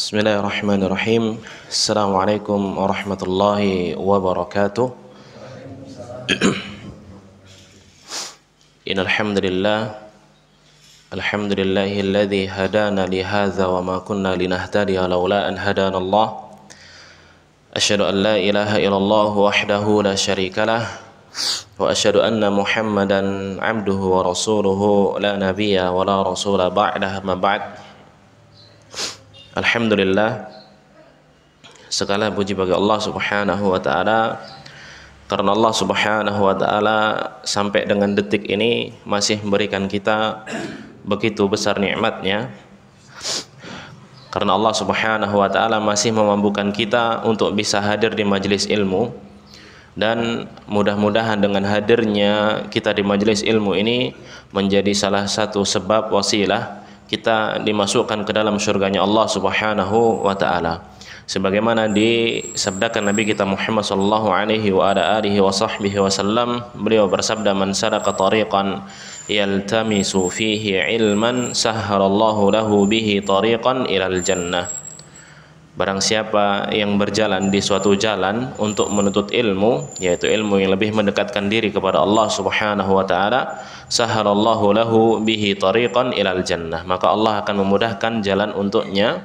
Bismillahirrahmanirrahim. Assalamualaikum warahmatullahi wabarakatuh. Innal hamdalillah alhamdulillahilladzi hadana li hadza wa ma kunna linahtadiya laula an hadanallah. Asyhadu an la ilaha illallah wahdahu la syarikalah wa asyhadu anna Muhammadan abduhu wa rasuluhu la nabiyya wa la rasula ba'dahu ma ba'd. Alhamdulillah, segala puji bagi Allah Subhanahu wa taala, karena Allah Subhanahu wa taala sampai dengan detik ini masih memberikan kita begitu besar nikmatnya. Karena Allah Subhanahu wa taala masih memampukan kita untuk bisa hadir di majelis ilmu, dan mudah-mudahan dengan hadirnya kita di majelis ilmu ini menjadi salah satu sebab wasilah kita dimasukkan ke dalam surganya Allah Subhanahu wa taala. Sebagaimana disabdakan Nabi kita Muhammad sallallahu alaihi wa ala alihi wa sahbihi wasallam, beliau bersabda, "Man salaka tariqan yaltamisu fihi ilman sahhalallahu lahu bihi tariqan ilal jannah." Barang siapa yang berjalan di suatu jalan untuk menuntut ilmu, yaitu ilmu yang lebih mendekatkan diri kepada Allah Subhanahu wa taala, sahalallahu lahu bihi tariqan ilal jannah, maka Allah akan memudahkan jalan untuknya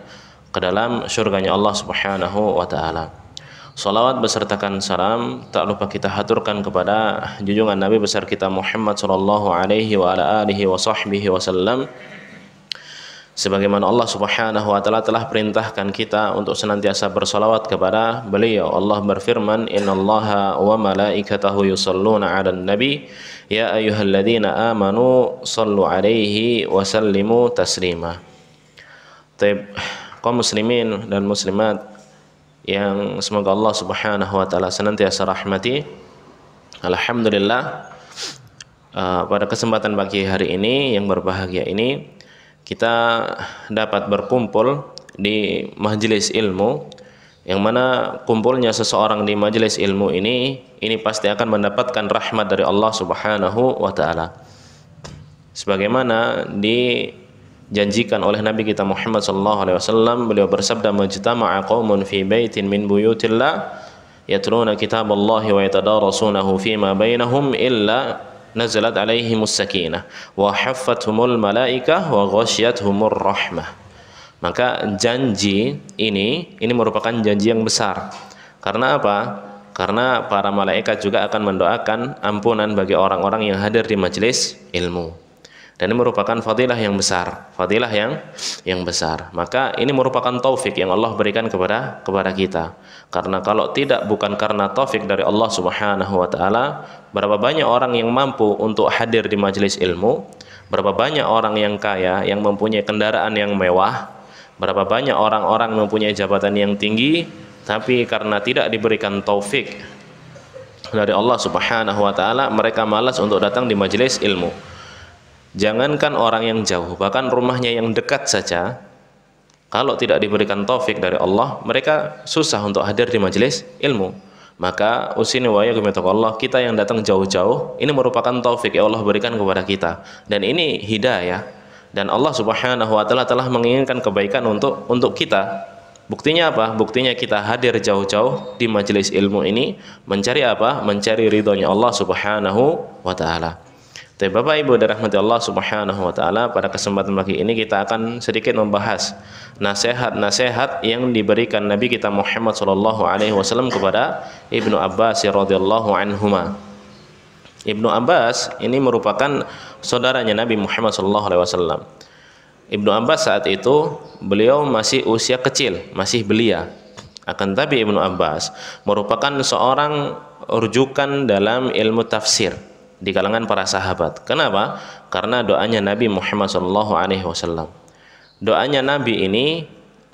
ke dalam surganya Allah Subhanahu wa taala. Salawat besertakan salam tak lupa kita haturkan kepada junjungan Nabi besar kita Muhammad sallallahu alaihi wa ala alihi wa sahbihi wasallam, sebagaimana Allah Subhanahu wa taala telah perintahkan kita untuk senantiasa bersolawat kepada beliau. Allah berfirman, "Innallaha wa malaikatahu yusholluna 'alan nabi ya ayyuhalladzina amanu shallu 'alaihi wa sallimu taslima." Kaum muslimin dan muslimat yang semoga Allah Subhanahu wa taala senantiasa rahmati, alhamdulillah, pada kesempatan pagi hari ini yang berbahagia ini kita dapat berkumpul di majelis ilmu, yang mana kumpulnya seseorang di majelis ilmu ini pasti akan mendapatkan rahmat dari Allah Subhanahu wa taala. Sebagaimana dijanjikan oleh Nabi kita Muhammad sallallahu alaihi wasallam, beliau bersabda, "Majtama'a qaumun fi baitin min buyutillah yatluna kitaballahi wa yatadarasunahu fima bainahum illa nazalat alaihimus sakinah wa haffathumul malaikah wa ghasyiyatuhumur rahmah." Maka janji ini merupakan janji yang besar. Karena apa? Karena para malaikat juga akan mendoakan ampunan bagi orang-orang yang hadir di majelis ilmu. Dan ini merupakan fadilah yang besar, fadilah yang besar. Maka ini merupakan taufik yang Allah berikan kepada kita. Karena kalau bukan karena taufik dari Allah Subhanahu wa taala, berapa banyak orang yang mampu untuk hadir di majelis ilmu, berapa banyak orang yang kaya yang mempunyai kendaraan yang mewah, berapa banyak orang-orang mempunyai jabatan yang tinggi, tapi karena tidak diberikan taufik dari Allah Subhanahu wa taala, mereka malas untuk datang di majelis ilmu. Jangankan orang yang jauh, bahkan rumahnya yang dekat saja, kalau tidak diberikan taufik dari Allah, mereka susah untuk hadir di majelis ilmu. Maka usini wa yakum Allah, kita yang datang jauh-jauh, ini merupakan taufik yang Allah berikan kepada kita, dan ini hidayah, dan Allah Subhanahu wa taala telah menginginkan kebaikan untuk kita. Buktinya apa? Buktinya kita hadir jauh-jauh di majelis ilmu ini mencari apa? Mencari ridhonya Allah Subhanahu wa taala. Bapak Ibu dirahmati Allah Subhanahu wa taala, pada kesempatan pagi ini kita akan sedikit membahas nasihat-nasihat yang diberikan Nabi kita Muhammad sallallahu alaihi wasallam kepada Ibnu Abbas radhiyallahu anhuma. Ibnu Abbas ini merupakan saudaranya Nabi Muhammad sallallahu alaihi wasallam. Ibnu Abbas saat itu beliau masih usia kecil, masih belia. Akan tapi Ibnu Abbas merupakan seorang rujukan dalam ilmu tafsir di kalangan para sahabat. Kenapa? Karena doanya Nabi Muhammad SAW. Doanya Nabi ini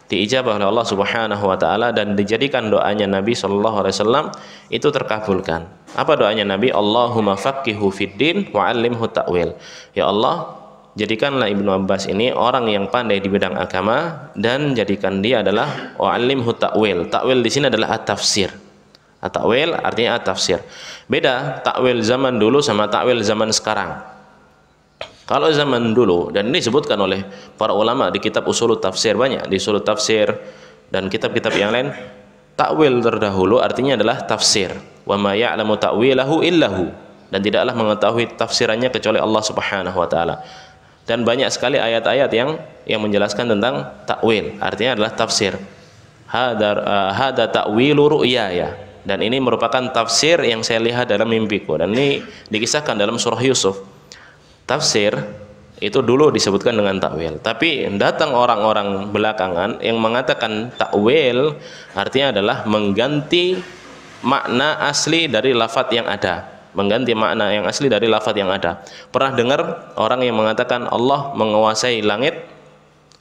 diijabah oleh Allah Subhanahu wa taala, dan dijadikan doanya Nabi SAW itu terkabulkan. Apa doanya Nabi? Allahumma faqihu fiddin wa 'allimhu ta'wil. Ya Allah, jadikanlah Ibnu Abbas ini orang yang pandai di bidang agama, dan jadikan dia adalah wa 'allimhu ta'wil. Ta'wil di sini adalah at-tafsir. At-ta'wil artinya at-tafsir. Beda takwil zaman dulu sama takwil zaman sekarang. Kalau zaman dulu, dan ini disebutkan oleh para ulama di kitab usul tafsir, banyak di usul tafsir dan kitab-kitab yang lain, takwil terdahulu artinya adalah tafsir. Wa ma ya'lamu ta'wilahu illahu, dan tidaklah mengetahui tafsirannya kecuali Allah Subhanahu wa taala. Dan banyak sekali ayat-ayat yang menjelaskan tentang takwil, artinya adalah tafsir. Hada ta'wilu ru'yaya, dan ini merupakan tafsir yang saya lihat dalam mimpiku, dan ini dikisahkan dalam surah Yusuf. Tafsir itu dulu disebutkan dengan takwil, tapi datang orang-orang belakangan yang mengatakan takwil artinya adalah mengganti makna asli dari lafadz yang ada, mengganti makna yang asli dari lafadz yang ada. Pernah dengar orang yang mengatakan Allah menguasai langit,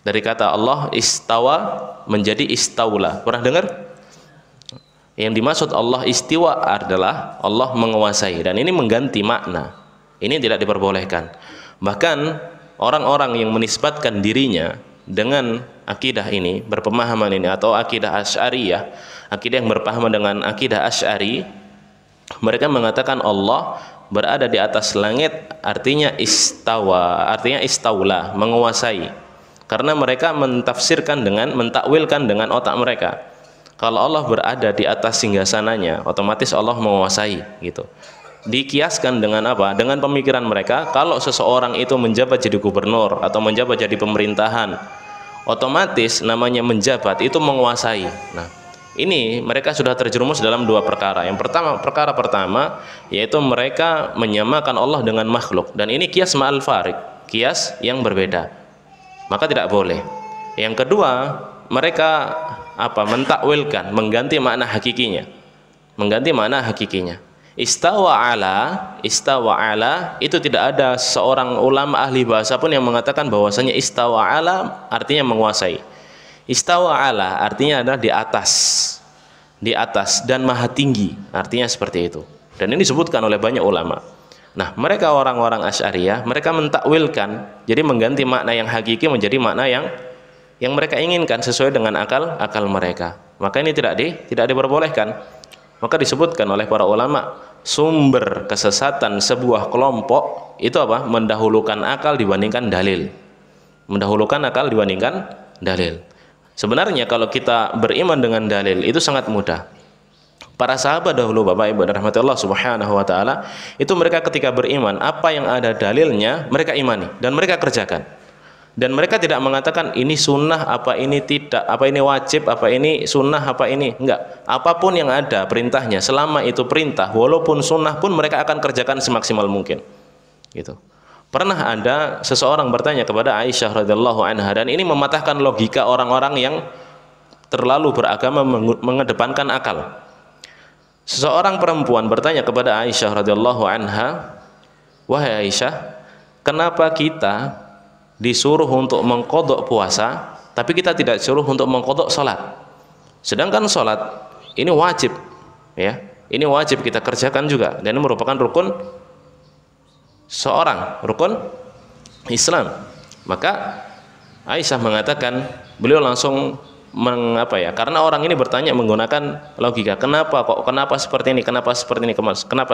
dari kata Allah istawa menjadi istaula? Pernah dengar? Yang dimaksud Allah istiwa adalah Allah menguasai, dan ini mengganti makna. Ini tidak diperbolehkan. Bahkan orang-orang yang menisbatkan dirinya dengan akidah ini, berpemahaman ini, atau akidah Asy'ariyah, akidah yang berpahaman dengan akidah Asy'ari, mereka mengatakan Allah berada di atas langit, artinya istawa, artinya istaula, menguasai. Karena mereka mentafsirkan dengan, mentakwilkan dengan otak mereka. Kalau Allah berada di atas singgasananya, otomatis Allah menguasai, gitu. Dikiaskan dengan apa? Dengan pemikiran mereka, kalau seseorang itu menjabat jadi gubernur atau menjabat jadi pemerintahan, otomatis namanya menjabat itu menguasai. Nah, ini mereka sudah terjerumus dalam dua perkara. Yang pertama, perkara pertama yaitu mereka menyamakan Allah dengan makhluk, dan ini kias ma'al farik, kias yang berbeda, maka tidak boleh. Yang kedua, mereka apa? Mentakwilkan, mengganti makna hakikinya, mengganti makna hakikinya. Istawa ala itu tidak ada seorang ulama ahli bahasa pun yang mengatakan bahwasanya istawa ala artinya menguasai. Istawa ala artinya adalah di atas dan maha tinggi, artinya seperti itu. Dan ini disebutkan oleh banyak ulama. Nah, mereka orang-orang Asy'ariyah, mereka mentakwilkan, jadi mengganti makna yang hakiki menjadi makna yang mereka inginkan sesuai dengan akal mereka. Maka ini tidak diperbolehkan. Maka disebutkan oleh para ulama, sumber kesesatan sebuah kelompok itu apa? Mendahulukan akal dibandingkan dalil. Mendahulukan akal dibandingkan dalil. Sebenarnya kalau kita beriman dengan dalil itu sangat mudah. Para sahabat dahulu, Bapak Ibu dan rahmatullah subhanahu wa ta'ala, itu mereka ketika beriman, apa yang ada dalilnya mereka imani dan mereka kerjakan. Dan mereka tidak mengatakan ini sunnah, apa ini tidak, apa ini wajib, apa ini sunnah, apa ini enggak. Apapun yang ada perintahnya, selama itu perintah, walaupun sunnah pun mereka akan kerjakan semaksimal mungkin. Gitu. Pernah ada seseorang bertanya kepada Aisyah radhiyallahu anha, dan ini mematahkan logika orang-orang yang terlalu beragama mengedepankan akal. Seseorang perempuan bertanya kepada Aisyah radhiyallahu anha, "Wahai Aisyah, kenapa kita disuruh untuk mengqadha puasa, tapi kita tidak disuruh untuk mengqadha salat? Sedangkan salat ini wajib, ya. Ini wajib kita kerjakan juga, dan ini merupakan rukun rukun Islam." Maka Aisyah mengatakan, beliau langsung karena orang ini bertanya menggunakan logika, kenapa seperti ini, kenapa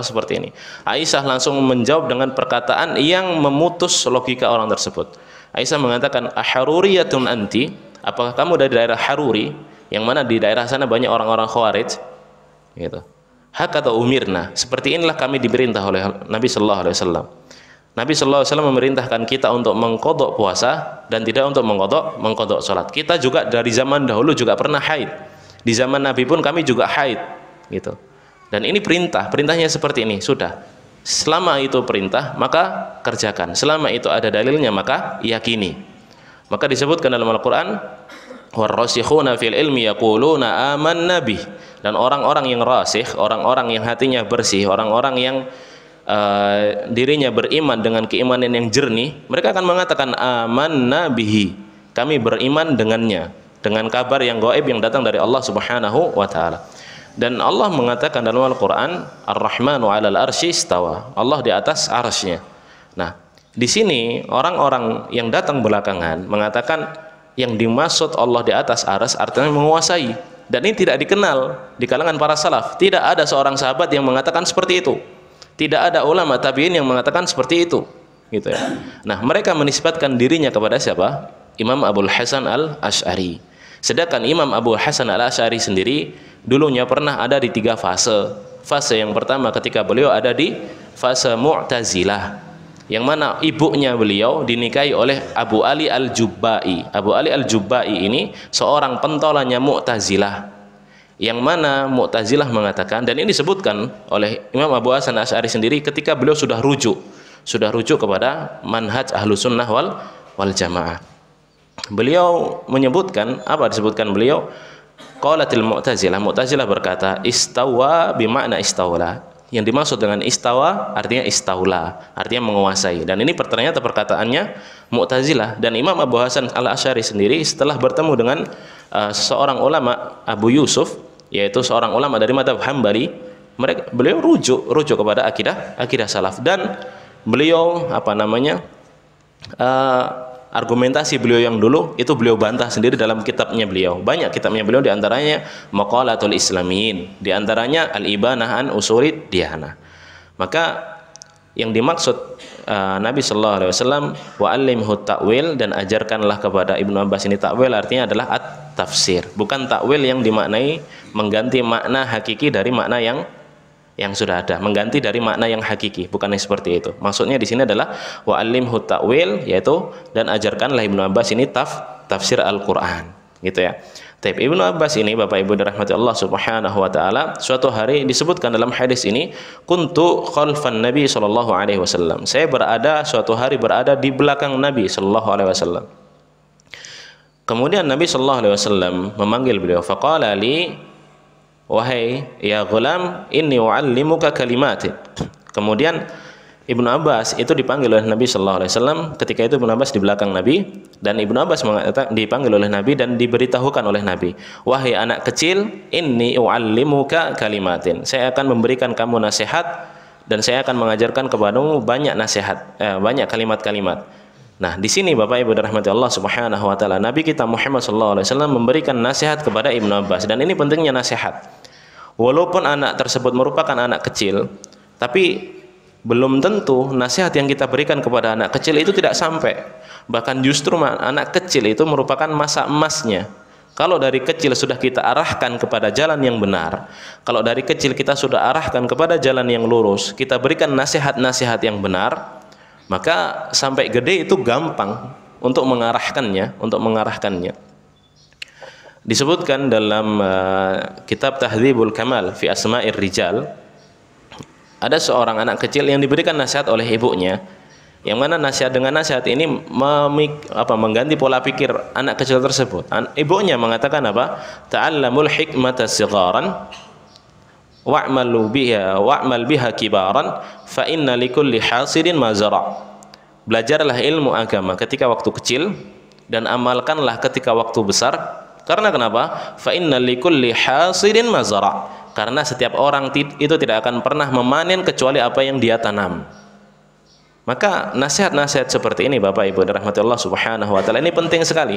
seperti ini. Aisyah langsung menjawab dengan perkataan yang memutus logika orang tersebut. Aisyah mengatakan, "Aharuriyatun anti?" Apakah kamu dari daerah Haruri, yang mana di daerah sana banyak orang-orang Khawarij? Gitu. Hakata umirna, seperti inilah kami diperintah oleh Nabi sallallahu alaihi wasallam. Nabi sallallahu alaihi wasallam memerintahkan kita untuk mengqadha puasa dan tidak untuk mengqadha salat. Kita juga dari zaman dahulu juga pernah haid. Di zaman Nabi pun kami juga haid, gitu. Dan ini perintahnya seperti ini, sudah. Selama itu perintah, maka kerjakan. Selama itu ada dalilnya, maka yakini. Maka disebutkan dalam Al-Qur'an, "Warrasikhuna fil ilmi yaquluna amanna bih." Dan orang-orang yang rasikh, orang-orang yang hatinya bersih, orang-orang yang dirinya beriman dengan keimanan yang jernih, mereka akan mengatakan amanna bihi. Kami beriman dengannya, dengan kabar yang gaib yang datang dari Allah Subhanahu wa taala. Dan Allah mengatakan dalam Al-Qur'an, Ar-Rahmanu 'alal arsy istawa. Allah di atas arsy-Nya. Nah, di sini orang-orang yang datang belakangan mengatakan yang dimaksud Allah di atas arsy artinya menguasai. Dan ini tidak dikenal di kalangan para salaf. Tidak ada seorang sahabat yang mengatakan seperti itu. Tidak ada ulama tabi'in yang mengatakan seperti itu. gitu ya. Nah, mereka menisbatkan dirinya kepada siapa? Imam Abul Hasan Al-Asy'ari. Sedangkan Imam Abu Hasan Al-Asy'ari sendiri dulunya pernah ada di 3 fase. Fase yang pertama ketika beliau ada di fase Mu'tazilah, yang mana ibunya beliau dinikahi oleh Abu Ali Al-Jubba'i. Abu Ali Al-Jubba'i ini seorang pentolannya Mu'tazilah, yang mana Mu'tazilah mengatakan, dan ini disebutkan oleh Imam Abu Hasan Asy'ari sendiri ketika beliau sudah rujuk kepada manhaj Ahlus Sunnah wal Jamaah. Beliau menyebutkan, apa disebutkan beliau? Qalatil Mu'tazilah berkata, istawa bimakna istawla. Yang dimaksud dengan istawa artinya istaula, artinya menguasai. Dan ini ternyata perkataannya Mu'tazilah. Dan Imam Abu Hasan Al-Asy'ari sendiri setelah bertemu dengan seorang ulama, Abu Yusuf, yaitu seorang ulama dari mazhab Hambali, beliau rujuk kepada akidah salaf. Dan beliau argumentasi beliau yang dulu itu beliau bantah sendiri dalam kitabnya beliau. Banyak kitabnya beliau, diantaranya Maqalatul Islamiyin, diantaranya Al-Ibanah an Usulid Diyanah. Maka yang dimaksud Nabi Shallallahu Alaihi Wasallam wa'allimhu ta'wil, dan ajarkanlah kepada Ibnu Abbas ini ta'wil, artinya adalah at-tafsir, bukan ta'wil yang dimaknai mengganti makna hakiki dari makna yang sudah ada, mengganti dari makna yang hakiki, bukan yang seperti itu. Maksudnya di sini adalah wa'allimhu ta'wil, yaitu dan ajarkanlah Ibnu Abbas ini tafsir Al-Qur'an, gitu ya. Tapi Ibnu Abbas ini, Bapak Ibu dirahmati Allah Subhanahu wa taala, suatu hari disebutkan dalam hadis ini, kuntu khalfan Nabi sallallahu alaihi wasallam. Saya suatu hari berada di belakang Nabi sallallahu alaihi wasallam. Kemudian Nabi sallallahu alaihi wasallam memanggil beliau, faqala li, wahai ya ghulam, inni u'allimuka kalimatin. Kemudian Ibnu Abbas itu dipanggil oleh Nabi Shallallahu Alaihi Wasallam. Ketika itu Ibnu Abbas di belakang Nabi, dan Ibnu Abbas dipanggil oleh Nabi dan diberitahukan oleh Nabi, wahai anak kecil, inni u'allimuka kalimatin. Saya akan memberikan kamu nasihat, dan saya akan mengajarkan kepadamu banyak nasihat, banyak kalimat-kalimat. Nah, di sini Bapak Ibu dirahmati Allah Subhanahu wa taala, Nabi kita Muhammad Shallallahu Alaihi Wasallam memberikan nasihat kepada Ibnu Abbas, dan ini pentingnya nasihat. Walaupun anak tersebut merupakan anak kecil, tapi belum tentu nasihat yang kita berikan kepada anak kecil itu tidak sampai. Bahkan justru anak kecil itu merupakan masa emasnya. Kalau dari kecil sudah kita arahkan kepada jalan yang benar, kalau dari kecil kita sudah arahkan kepada jalan yang lurus, kita berikan nasihat-nasihat yang benar, maka sampai gede itu gampang untuk mengarahkannya, Disebutkan dalam kitab Tahdzibul Kamal fi Asma'ir Rijal, ada seorang anak kecil yang diberikan nasihat oleh ibunya, yang mana dengan nasihat ini mengganti pola pikir anak kecil tersebut. Ibunya mengatakan apa? Ta'allamul hikmata sigharan wa'mal biha kibaran fa inna likulli hasidin ma zara'. Belajarlah ilmu agama ketika waktu kecil, dan amalkanlah ketika waktu besar. Karena kenapa? Fa inna likulli hasidin ma zara'. Karena setiap orang itu tidak akan pernah memanen kecuali apa yang dia tanam. Maka nasihat-nasihat seperti ini Bapak Ibu dirahmati Allah Subhanahu wa taala, ini penting sekali.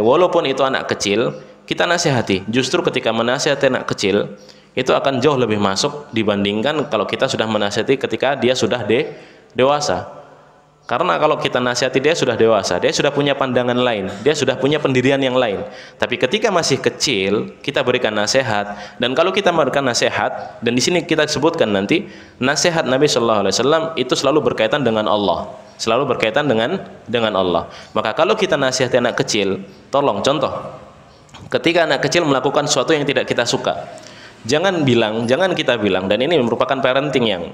Walaupun itu anak kecil, kita nasihati. Justru ketika menasihati anak kecil, itu akan jauh lebih masuk dibandingkan kalau kita sudah menasihati ketika dia sudah dewasa. Karena kalau kita nasihati dia sudah dewasa, dia sudah punya pandangan lain, dia sudah punya pendirian yang lain. Tapi ketika masih kecil, kita berikan nasihat. Dan kalau kita memberikan nasihat, dan di sini kita sebutkan nanti, nasihat Nabi Shallallahu Alaihi Wasallam itu selalu berkaitan dengan Allah, selalu berkaitan dengan Allah. Maka kalau kita nasihati anak kecil, tolong contoh, ketika anak kecil melakukan sesuatu yang tidak kita suka, jangan kita bilang, dan ini merupakan parenting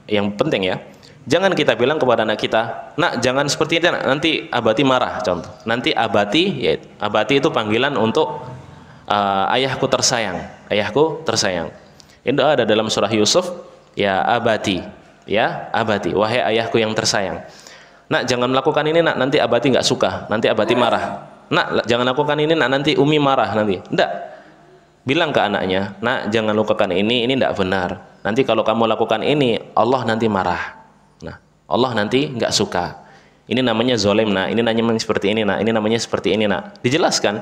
yang penting ya. Jangan kita bilang kepada anak kita, nak jangan seperti itu, nanti abati marah. Contoh, nanti abati itu panggilan untuk ayahku tersayang. Itu ada dalam surah Yusuf, ya abati, wahai ayahku yang tersayang. Nak jangan melakukan ini, nak nanti abati nggak suka, nanti abati marah. Nak jangan lakukan ini, nak nanti umi marah nanti. Enggak. Bilang ke anaknya, nak jangan lakukan ini tidak benar. Nanti kalau kamu lakukan ini, Allah nanti marah. Allah nanti nggak suka. Ini namanya zolim, ini namanya seperti ini, ini namanya seperti ini, dijelaskan.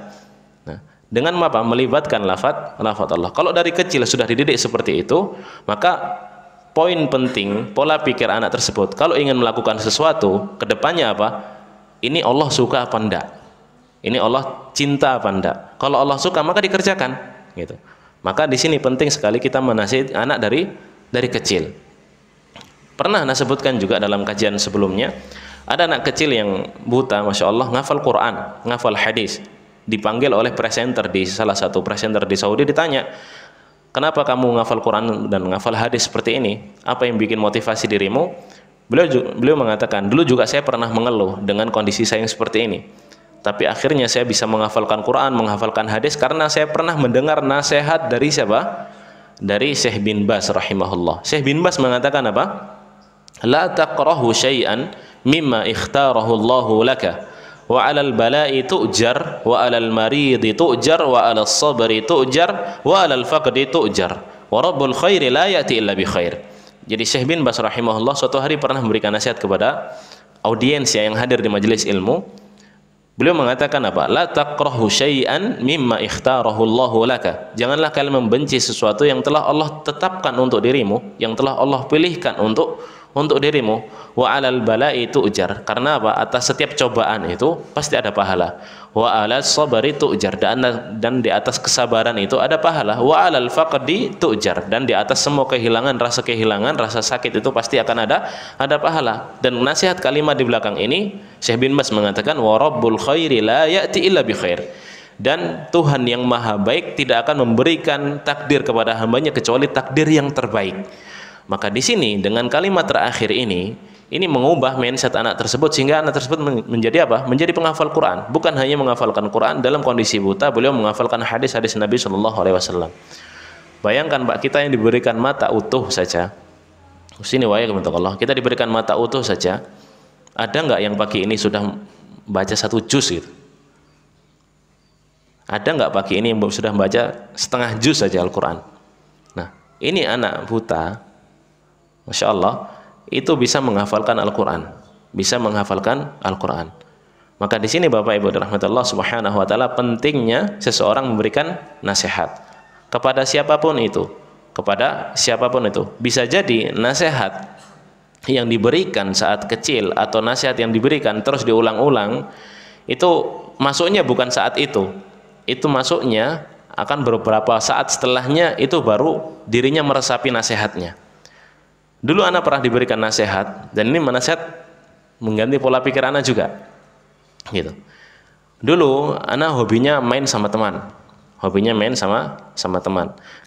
Dengan melibatkan lafaz Allah. Kalau dari kecil sudah dididik seperti itu, maka poin penting pola pikir anak tersebut. Kalau ingin melakukan sesuatu, kedepannya apa? Ini Allah suka apa enggak? Ini Allah cinta apa enggak? Kalau Allah suka maka dikerjakan, gitu. Maka di sini penting sekali kita menasihati anak dari kecil. Pernah Anda sebutkan juga dalam kajian sebelumnya, ada anak kecil yang buta, masya Allah, ngafal Quran, ngafal hadis. Dipanggil oleh presenter di salah satu presenter di Saudi, ditanya, kenapa kamu ngafal Quran dan ngafal hadis seperti ini? Apa yang bikin motivasi dirimu? Beliau mengatakan, dulu juga saya pernah mengeluh dengan kondisi saya yang seperti ini. Tapi akhirnya saya bisa menghafalkan Quran, menghafalkan hadis karena saya pernah mendengar nasihat dari siapa? Dari Syekh bin Baz rahimahullah. Syekh bin Baz mengatakan apa? La taqrahu syai'an mimma ikhtarahu Allahu laka wa 'alal bala'i tu'jar wa 'alal maridi tu'jar wa 'alal sabri tu'jar wa 'alal faqdi tu'jar wa rabbul khairi la ya'ti illa bi khair. Jadi Syekh bin Baz rahimahullah suatu hari pernah memberikan nasihat kepada audiens yang hadir di majelis ilmu. Beliau mengatakan apa? La taqrahu syai'an mimma ikhtarahu Allahu laka. Janganlah kalian membenci sesuatu yang telah Allah tetapkan untuk dirimu, yang telah Allah pilihkan untuk dirimu. Wa 'alal bala'i tu'jar. Karena apa? Atas setiap cobaan itu pasti ada pahala. Wa 'alas sabri tu'jar. Dan di atas kesabaran itu ada pahala. Wa 'alal faqdi tu'jar. Dan di atas semua kehilangan, rasa sakit itu pasti akan ada pahala. Dan nasihat kalimat di belakang ini Syekh bin Baz mengatakan wa rabbul khairi la ya'ti illa bi khair. Dan Tuhan yang maha baik tidak akan memberikan takdir kepada hambanya kecuali takdir yang terbaik. Maka di sini dengan kalimat terakhir ini mengubah mindset anak tersebut sehingga anak tersebut menjadi apa? Menjadi penghafal Quran. Bukan hanya menghafalkan Quran dalam kondisi buta, beliau menghafalkan hadis-hadis Nabi Shallallahu Alaihi Wasallam. Bayangkan Pak, kita yang diberikan mata utuh saja. Sini wahai Allah, kita diberikan mata utuh saja. Ada nggak yang pagi ini sudah baca 1 juz gitu? Ada nggak pagi ini yang sudah membaca setengah juz saja Al-Quran? Nah, ini anak buta, masya Allah, itu bisa menghafalkan Al-Quran, bisa menghafalkan Al-Quran. Maka di sini Bapak Ibu rahmatullah subhanahu wa ta'ala, pentingnya seseorang memberikan nasihat kepada siapapun itu, bisa jadi nasihat yang diberikan saat kecil atau nasihat yang diberikan terus diulang-ulang, itu masuknya bukan saat itu masuknya akan beberapa saat setelahnya, itu baru dirinya meresapi nasihatnya. Dulu anak pernah diberikan nasihat, dan ini nasihat mengganti pola pikir anak juga, gitu. Dulu anak hobinya main sama teman,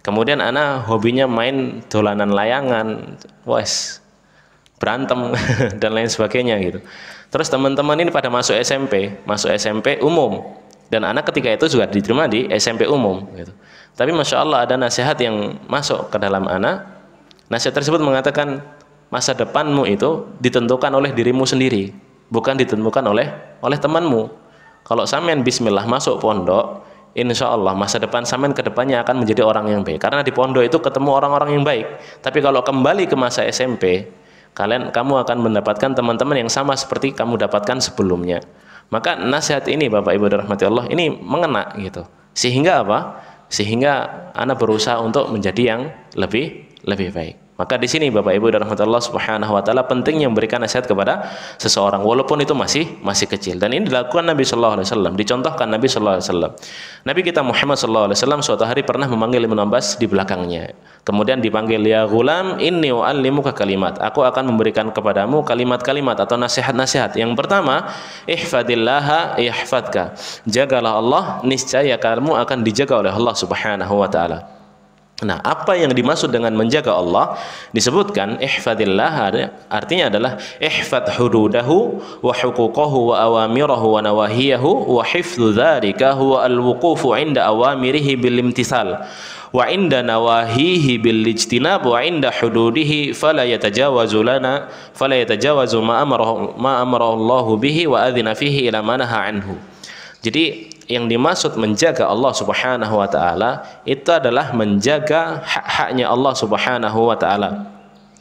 kemudian anak hobinya main dolanan layangan, berantem dan lain sebagainya gitu. Terus teman-teman ini pada masuk SMP umum, dan anak ketika itu juga diterima di SMP umum gitu. Tapi masya Allah ada nasihat yang masuk ke dalam anak. Nasihat tersebut mengatakan masa depanmu itu ditentukan oleh dirimu sendiri, bukan ditentukan oleh temanmu. Kalau sampean bismillah masuk pondok, insya Allah masa depan sampean ke depannya akan menjadi orang yang baik. Karena di pondok itu ketemu orang-orang yang baik. Tapi kalau kembali ke masa SMP, kamu akan mendapatkan teman-teman yang sama seperti kamu dapatkan sebelumnya. Maka nasihat ini Bapak Ibu rahmati Allah, ini mengena gitu. Sehingga apa? Sehingga anak berusaha untuk menjadi yang lebih baik. Maka di sini Bapak Ibu rahmati Allah subhanahu wa ta'ala, pentingnya memberikan nasihat kepada seseorang walaupun itu masih kecil. Dan ini dilakukan Nabi sallallahu alaihi wasallam, dicontohkan Nabi sallallahu alaihi wasallam. Nabi kita Muhammad sallallahu alaihi wasallam suatu hari pernah memanggil Ibnu Abbas di belakangnya. Kemudian dipanggil, ya ghulam inni u'allimuka kalimat. Aku akan memberikan kepadamu kalimat-kalimat atau nasihat-nasihat. Yang pertama, ihfadillaha yahfadka. Jagalah Allah, niscaya kamu akan dijaga oleh Allah subhanahu wa ta'ala. Nah, apa yang dimaksud dengan menjaga Allah? Disebutkan ihfadillah, artinya adalah ihfad hududahu wa huquqahu wa awamirahu wa nawahiyahu wa hifdzu dzalika huwa al-wuqufu 'inda awamirihi bil imtithal wa 'inda nawahihi bil ijtinab wa 'inda hududihi fala yatajawazu ma amara Allah bihi wa adzina fihi ila ma nahaa anhu. Jadi yang dimaksud menjaga Allah subhanahu wa ta'ala itu adalah menjaga hak-haknya Allah subhanahu wa ta'ala,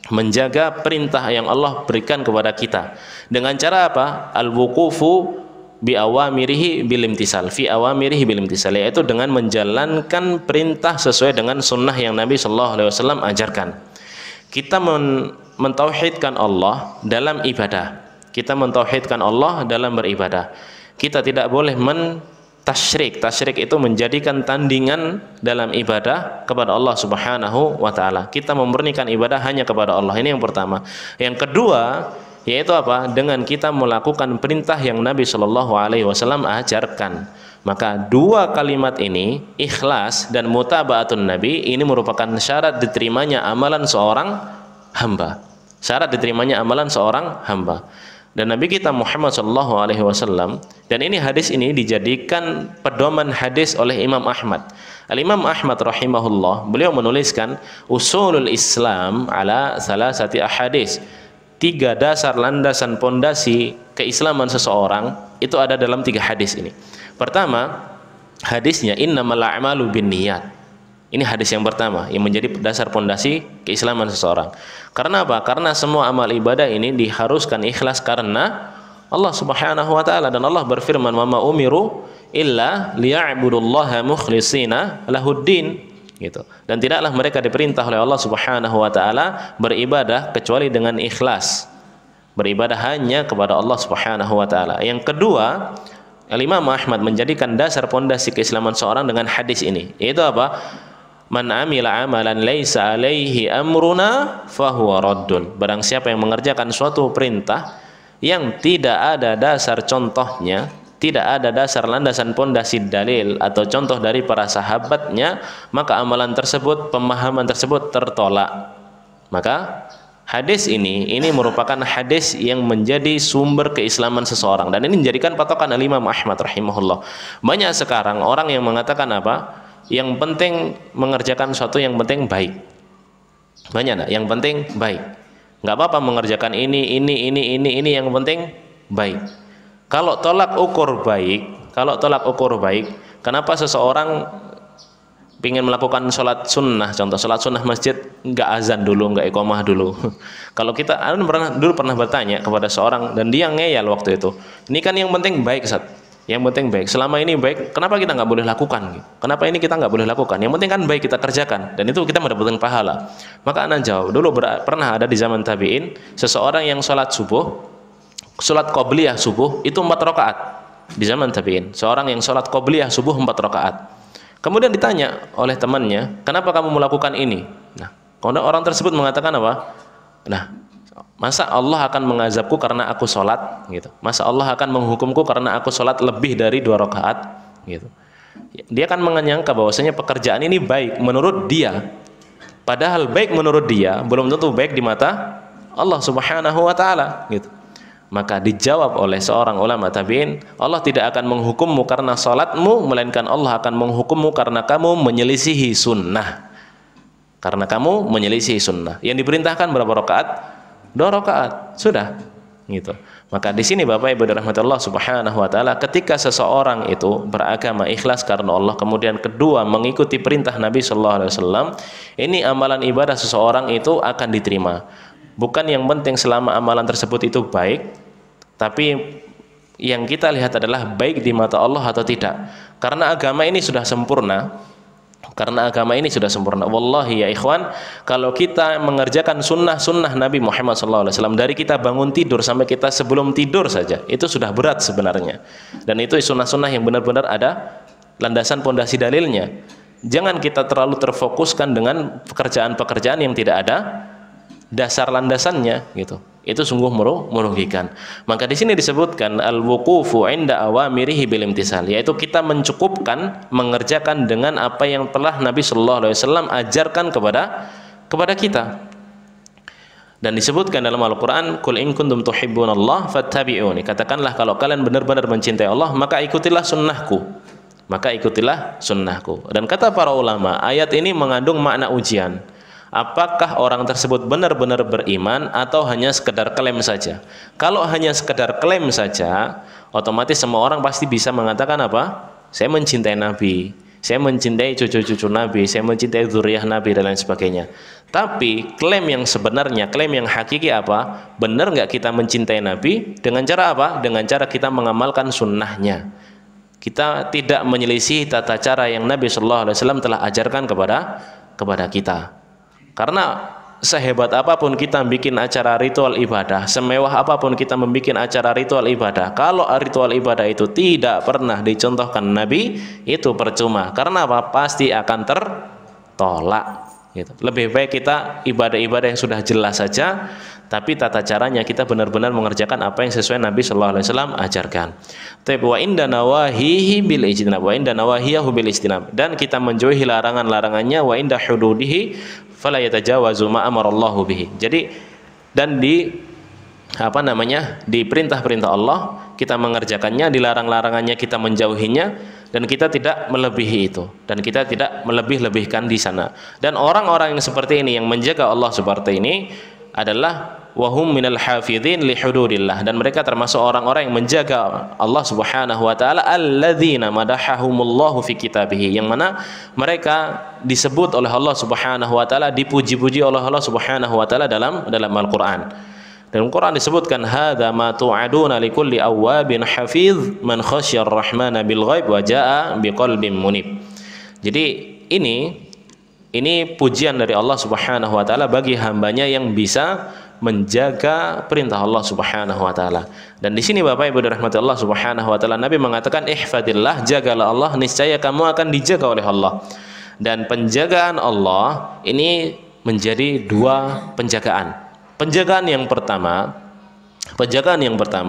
menjaga perintah yang Allah berikan kepada kita dengan cara apa? Al-wuqufu bi awamirihi bil imtisal, fi awamirihi bil imtisal, yaitu dengan menjalankan perintah sesuai dengan sunnah yang Nabi sallallahu alaihi wasallam ajarkan. kita mentauhidkan Allah dalam ibadah. Kita mentauhidkan Allah dalam beribadah. Kita tidak boleh tasyrik. Tasyrik itu menjadikan tandingan dalam ibadah kepada Allah Subhanahu wa taala. Kita memurnikan ibadah hanya kepada Allah. Ini yang pertama. Yang kedua, yaitu apa? Dengan kita melakukan perintah yang Nabi Shallallahu alaihi wasallam ajarkan. Maka dua kalimat ini, ikhlas dan mutaba'atun Nabi, ini merupakan syarat diterimanya amalan seorang hamba. Syarat diterimanya amalan seorang hamba. Dan Nabi kita Muhammad sallallahu alaihi wasallam, dan ini hadis ini dijadikan pedoman hadis oleh Imam Ahmad. Al-Imam Ahmad rahimahullah, beliau menuliskan usulul Islam ala salasati ahadis. 3 dasar landasan pondasi keislaman seseorang itu ada dalam 3 hadis ini. Pertama, hadisnya innamal a'malu binniyat. Ini hadis yang pertama yang menjadi dasar pondasi keislaman seseorang. Karena apa? Karena semua amal ibadah ini diharuskan ikhlas karena Allah Subhanahu wa taala, dan Allah berfirman, "Wa ma umiru illa liya'budullaha mukhlishina lahuddin." Gitu. Dan tidaklah mereka diperintah oleh Allah Subhanahu wa taala beribadah kecuali dengan ikhlas. Beribadah hanya kepada Allah Subhanahu wa taala. Yang kedua, Al-Imam Ahmad menjadikan dasar pondasi keislaman seorang dengan hadis ini, yaitu apa? Man amila amalan laisa alaihi amruna fahuwa raddun. Barang siapa yang mengerjakan suatu perintah yang tidak ada dasar contohnya, tidak ada dasar landasan pondasi dalil atau contoh dari para sahabatnya, maka amalan tersebut, pemahaman tersebut tertolak. Maka hadis ini merupakan hadis yang menjadi sumber keislaman seseorang, dan ini menjadikan patokan Imam Ahmad rahimahullah. Banyak sekarang orang yang mengatakan apa? Yang penting mengerjakan sesuatu, yang penting baik. Banyak yang penting baik. Nggak apa-apa mengerjakan ini, yang penting baik. Kalau tolak ukur baik, kenapa seseorang ingin melakukan sholat sunnah, contoh sholat sunnah masjid, nggak azan dulu, nggak iqomah dulu. Kalau kita pernah bertanya kepada seorang, dan dia ngeyel waktu itu, ini kan yang penting baik, Ustaz. Yang penting baik, selama ini baik, kenapa kita nggak boleh lakukan? Kenapa ini kita nggak boleh lakukan? Yang penting kan baik, kita kerjakan, dan itu kita mendapatkan pahala. Maka anak jawab, dulu pernah ada di zaman tabi'in, seseorang yang sholat qobliyah subuh itu 4 rakaat. Di zaman tabi'in, seorang yang sholat qobliyah subuh 4 rakaat. Kemudian ditanya oleh temannya, kenapa kamu melakukan ini? Nah, kemudian orang tersebut mengatakan apa? Nah, masa Allah akan mengazabku karena aku sholat? Gitu. Masa Allah akan menghukumku karena aku sholat lebih dari 2 rakaat? Gitu. Dia akan menyangka bahwasanya pekerjaan ini baik menurut dia. Padahal baik menurut dia belum tentu baik di mata Allah Subhanahu wa taala. Gitu. Maka dijawab oleh seorang ulama tabi'in, Allah tidak akan menghukummu karena salatmu, melainkan Allah akan menghukummu karena kamu menyelisihi sunnah. Karena kamu menyelisihi sunnah. Yang diperintahkan berapa rakaat? 2 rakaat. Sudah. Gitu. Maka di sini Bapak Ibu dirahmati Allah Subhanahu wa taala, ketika seseorang itu beragama ikhlas karena Allah, kemudian kedua mengikuti perintah Nabi sallallahu alaihi wasallam, ini amalan ibadah seseorang itu akan diterima. Bukan yang penting selama amalan tersebut itu baik, tapi yang kita lihat adalah baik di mata Allah atau tidak. Karena agama ini sudah sempurna. Wallahi ya ikhwan, kalau kita mengerjakan sunnah Nabi Muhammad SAW, dari kita bangun tidur sampai kita sebelum tidur saja, itu sudah berat sebenarnya. Dan itu sunnah-sunnah yang benar-benar ada landasan pondasi dalilnya. Jangan kita terlalu terfokuskan dengan pekerjaan-pekerjaan yang tidak ada dasar landasannya, gitu. Itu sungguh merugikan. Maka di sini disebutkan al-wuqufu 'inda awamirihi bil imtisal, yaitu kita mencukupkan mengerjakan dengan apa yang telah Nabi sallallahu alaihi wasallam ajarkan kepada kita. Dan disebutkan dalam Al-Qur'an, "Qul in kuntum tuhibbunallah fattabi'uni." Katakanlah kalau kalian benar-benar mencintai Allah, maka ikutilah sunnahku. Dan kata para ulama, ayat ini mengandung makna ujian. Apakah orang tersebut benar-benar beriman atau hanya sekedar klaim saja? Kalau hanya sekedar klaim saja, otomatis semua orang pasti bisa mengatakan apa? Saya mencintai Nabi, saya mencintai cucu-cucu Nabi, saya mencintai zuriyah Nabi, dan lain sebagainya. Tapi klaim yang sebenarnya, klaim yang hakiki apa? Benar nggak kita mencintai Nabi? Dengan cara apa? Dengan cara kita mengamalkan sunnahnya. Kita tidak menyelisih tata cara yang Nabi SAW telah ajarkan kepada kita. Karena sehebat apapun kita bikin acara ritual ibadah, semewah apapun kita membuat acara ritual ibadah, kalau ritual ibadah itu tidak pernah dicontohkan Nabi, itu percuma. Karena apa? Pasti akan tertolak gitu. Lebih baik kita ibadah-ibadah yang sudah jelas saja, tapi tata caranya kita benar-benar mengerjakan apa yang sesuai Nabi Shallallahu Alaihi Wasallam ajarkan. Wa inda nawahihi bil ijtinab, wa inda nawahiyahu bil ijtinab, dan kita menjauhi larangan-larangannya, wa inda hududihi fala yatajawazu ma amarallahu bihi. Jadi dan di di perintah-perintah Allah kita mengerjakannya, dilarang larangannya kita menjauhinya, dan kita tidak melebihi itu, dan kita tidak melebih-lebihkan di sana. Dan orang-orang yang seperti ini, yang menjaga Allah seperti ini, adalah wahum minal hafidhin li hududillah, dan mereka termasuk orang-orang yang menjaga Allah Subhanahu wa taala, alladzina madahahumullahu fi kitabih, yang mana mereka disebut oleh Allah Subhanahu wa taala, dipuji-puji oleh Allah Subhanahu wa taala dalam Al-Qur'an. Dalam Quran disebutkan hadza ma tu'aduna likulli awwabin hafiz man khasyar rahmana bil ghaib wa jaa biqalbin munib. Jadi ini pujian dari Allah Subhanahu wa taala bagi hambanya yang bisa menjaga perintah Allah Subhanahu wa taala. Dan di sini Bapak Ibu dirahmati Allah Subhanahu wa taala, Nabi mengatakan ihfadillah, jagalah Allah, niscaya kamu akan dijaga oleh Allah. Dan penjagaan Allah ini menjadi dua penjagaan. Penjagaan yang pertama,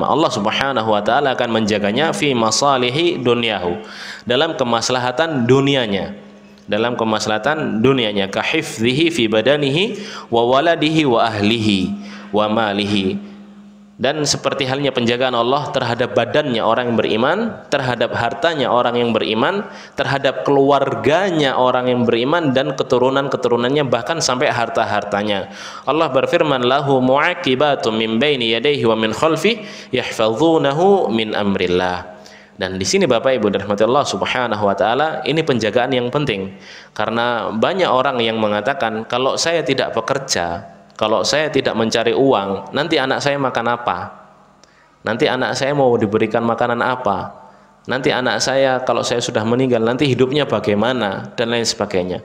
Allah Subhanahu wa taala akan menjaganya fi masalihi dunyahu, dalam kemaslahatan dunianya. Dalam kemaslahatan dunianya, kahifdhihi fi badanihi wa waladihi wa ahlihi wa malihi. Dan seperti halnya penjagaan Allah terhadap badannya orang yang beriman, terhadap hartanya orang yang beriman, terhadap keluarganya orang yang beriman, dan keturunan-keturunannya, bahkan sampai harta-hartanya. Allah berfirman, lahu mu'aqibatum min baini yadayhi wa min khalfi yahfazunahu min amrillah. Dan di sini Bapak Ibu dirahmati Allah Subhanahu wa taala, ini penjagaan yang penting. Karena banyak orang yang mengatakan, kalau saya tidak bekerja, kalau saya tidak mencari uang, nanti anak saya makan apa? Nanti anak saya mau diberikan makanan apa? Nanti anak saya kalau saya sudah meninggal, nanti hidupnya bagaimana? Dan lain sebagainya.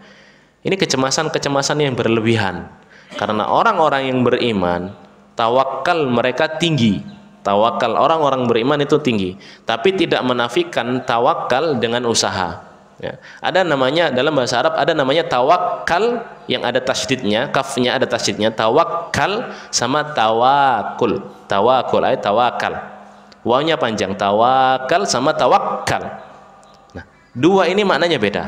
Ini kecemasan-kecemasan yang berlebihan. Karena orang-orang yang beriman, tawakal mereka tinggi. Tawakal orang-orang beriman itu tinggi. Tapi tidak menafikan tawakal dengan usaha. Ya. Ada namanya dalam bahasa Arab, ada namanya tawakal yang ada tasydidnya, kafnya ada tasydidnya, tawakal sama tawakul. Tawakul ay tawakal. Wawnya panjang, tawakal sama tawakal. Nah, dua ini maknanya beda.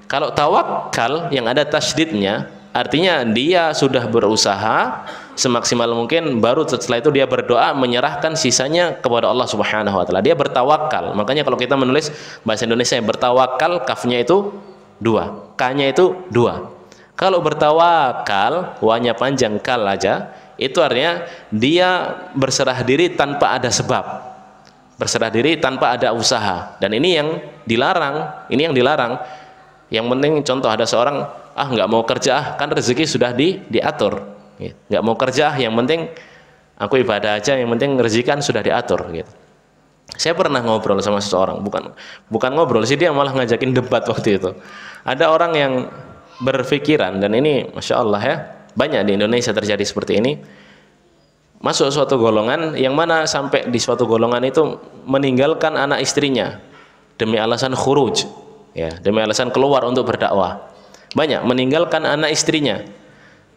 Kalau tawakal yang ada tasydidnya, artinya dia sudah berusaha semaksimal mungkin, baru setelah itu dia berdoa menyerahkan sisanya kepada Allah Subhanahu wa taala. Dia bertawakal. Makanya kalau kita menulis bahasa Indonesia bertawakal, kafnya itu dua, k-nya itu dua. Kalau bertawakal, wa-nya panjang, kal aja, itu artinya dia berserah diri tanpa ada sebab. Berserah diri tanpa ada usaha. Dan ini yang dilarang, Yang penting contoh, ada seorang nggak mau kerja, kan rezeki sudah diatur. Nggak mau kerja, yang penting aku ibadah aja, yang penting rezeki kan sudah diatur gitu. Saya pernah ngobrol sama seseorang, bukan ngobrol sih, dia malah ngajakin debat waktu itu. Ada orang yang berpikiran, dan ini Masya Allah ya, banyak di Indonesia terjadi seperti ini, masuk suatu golongan yang mana sampai di suatu golongan itu meninggalkan anak istrinya demi alasan khuruj, ya, demi alasan keluar untuk berdakwah. Banyak meninggalkan anak istrinya,